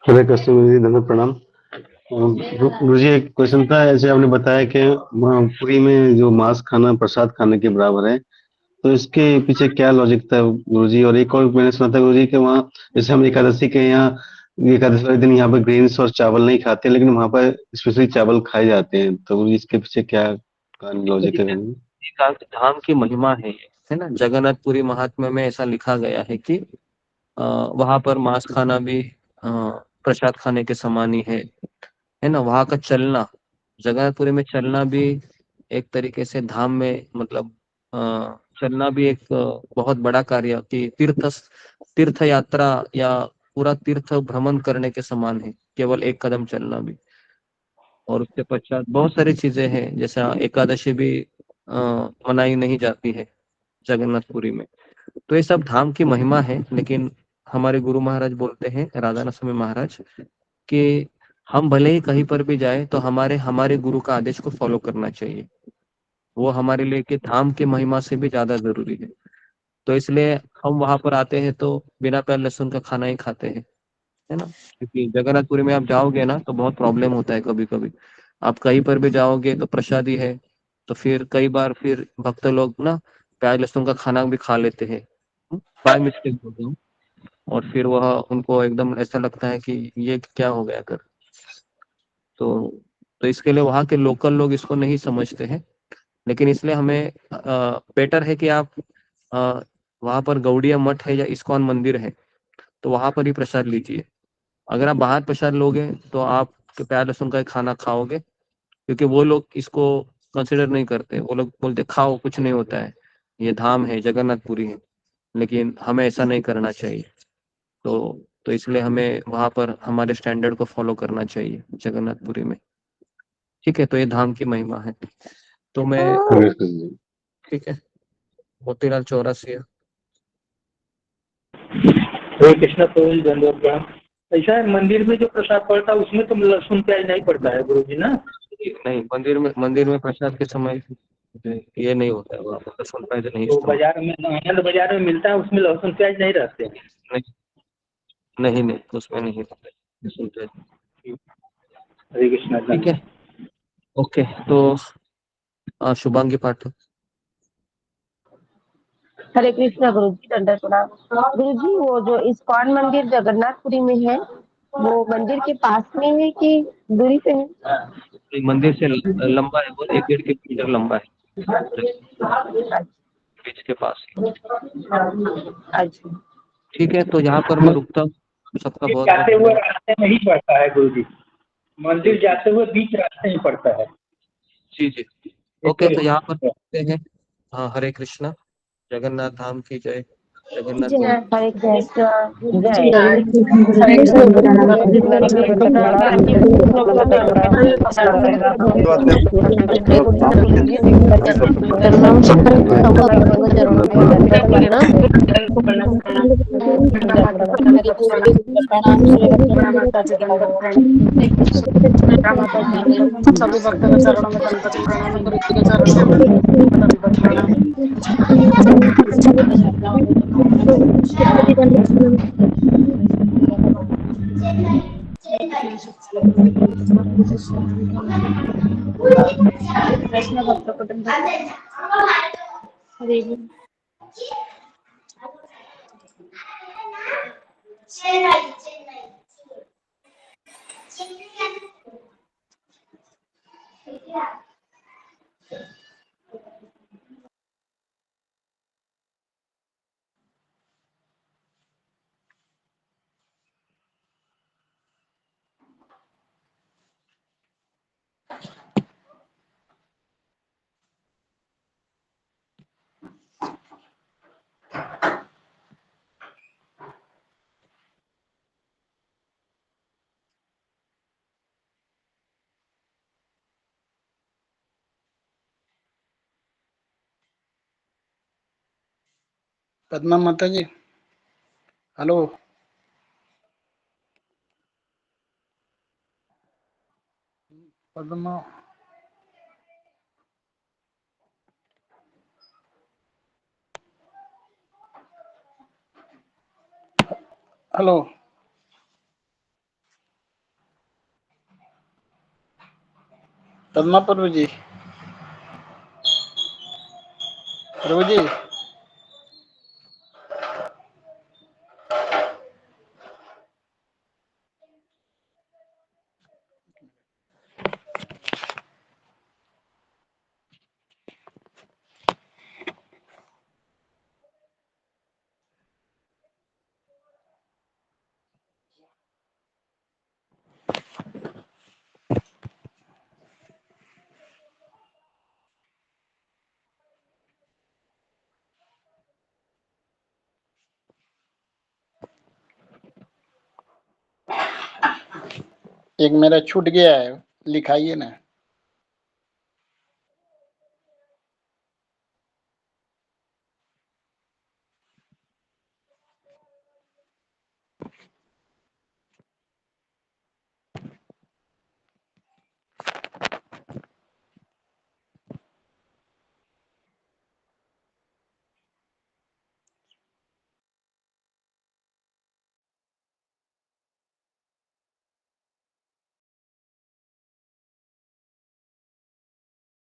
हरे कृष्ण गुरु जी, धन्यवाद, प्रणाम। गुरु जी, एक क्वेश्चन था। ऐसे आपने बताया कि पुरी में जो मांस खाना प्रसाद खाने के बराबर है, तो इसके पीछे क्या लॉजिक था गुरु जी? और एक और मैंने सुना था गुरु जी कि वहाँ जैसे हम एकादशी के यहाँ एकादशी वाले दिन यहाँ पर ग्रेन्स और चावल नहीं खाते, लेकिन वहाँ पर स्पेशली चावल खाए जाते हैं, तो गुरु जी इसके पीछे क्या लॉजिक है? धाम की महिमा है ना। जगन्नाथपुरी महात्म्य में ऐसा लिखा गया है कि वहां पर मांस खाना भी प्रसाद खाने के समान ही है ना। वहां का चलना, जगन्नाथपुरी में चलना भी एक तरीके से धाम में, मतलब चलना भी एक बहुत बड़ा कार्य कि तीर्थ यात्रा या पूरा तीर्थ भ्रमण करने के समान है, केवल एक कदम चलना भी। और उसके पश्चात बहुत सारी चीजें हैं, जैसे एकादशी भी मनाई नहीं जाती है जगन्नाथपुरी में। तो ये सब धाम की महिमा है। लेकिन हमारे गुरु महाराज बोलते हैं, राधानाथ स्वामी महाराज, कि हम भले ही कहीं पर भी जाए तो हमारे हमारे गुरु का आदेश को फॉलो करना चाहिए। वो हमारे लिए कि धाम की महिमा से भी ज्यादा जरूरी है। तो इसलिए हम वहां पर आते हैं तो बिना प्याज लहसुन का खाना ही खाते हैं, है ना। क्योंकि जगन्नाथपुरी में आप जाओगे ना तो बहुत प्रॉब्लम होता है। कभी कभी आप कहीं पर भी जाओगे तो प्रसादी है, तो फिर कई बार फिर भक्त लोग ना प्याज लहसुन का खाना भी खा लेते हैं बाय मिस्टेक बोलते हूँ, और फिर वह उनको एकदम ऐसा लगता है कि ये क्या हो गया कर। तो इसके लिए वहाँ के लोकल लोग इसको नहीं समझते हैं। लेकिन इसलिए हमें बेटर है कि आप वहाँ पर गौड़िया मठ है या इस्कॉन मंदिर है तो वहाँ पर ही प्रसाद लीजिए। अगर आप बाहर प्रसाद लोगे तो आप प्याज लहसुन का खाना खाओगे, क्योंकि वो लोग इसको कंसिडर नहीं करते। वो लोग बोलते खाओ, कुछ नहीं होता है, ये धाम है, जगन्नाथपुरी है। लेकिन हमें ऐसा नहीं करना चाहिए। तो इसलिए हमें वहां पर हमारे स्टैंडर्ड को फॉलो करना चाहिए जगन्नाथपुरी में, ठीक है। तो ये धाम की महिमा है। तो मैं, ठीक है, मोतीलाल चौरासिया। हरे कृष्णा प्रभु, धन्यवाद प्रणाम। ऐसा है, मंदिर में जो प्रसाद पड़ता है उसमें तो लहसुन प्याज नहीं पड़ता है गुरु जी ना? नहीं, मंदिर में प्रसाद के समय ये नहीं होता है, वहाँ पर लहसुन प्याज नहीं। तो बाजार में, आनंद बाजार में मिलता है, उसमें लहसुन प्याज नहीं रहते हैं? नहीं, उसमें नहीं रहता लहसुन प्याज। हरे कृष्णा, ठीक है, ओके। तो शुभांगी पाठक। हरे कृष्णा गुरु जी, दंडवत प्रणाम। गुरु जी, वो जो इस्कॉन मंदिर जगन्नाथपुरी में है, वो मंदिर के पास में है कि दूरी पे है? मंदिर से लंबा है, वो 1-1.5 किलोमीटर लंबा है, बीच के पास। अच्छा, ठीक है, तो यहाँ पर मैं रुकता हूँ। सबका बहुत जाते हुए रास्ते में ही पड़ता है गुरु जी, मंदिर जाते हुए बीच रास्ते में पड़ता है। जी, ओके। तो यहाँ पर रुकते हैं। हाँ, हरे कृष्णा, जगन्नाथ धाम की जय। जगन्नाथ जय हरे जय कृष्णा जय जय हरे कृष्ण गुरु हरे जी कृष्ण दंडवत गुरु प्रणाम जी सभी दंडवत भक्तों को चरण में प्रणाम प्रणाम सभी करो। भक्तों को प्रणाम सभी भक्तों को चरणों में दंडवत प्रणाम प्रणाम श्री जय माता जी दंडवत प्रणाम माता जी सभी भक्तों के चरणों में दंडवत प्रणाम गुरु जी के चरणों में दंडवत प्रणाम कृष्ण भक्तों को दंडवत हरे पद्मा माता जी, हेलो। पद्मा, हेलो। पद्मा प्रभु जी, प्रभु जी। एक मेरा छूट गया है, लिखाइए ना।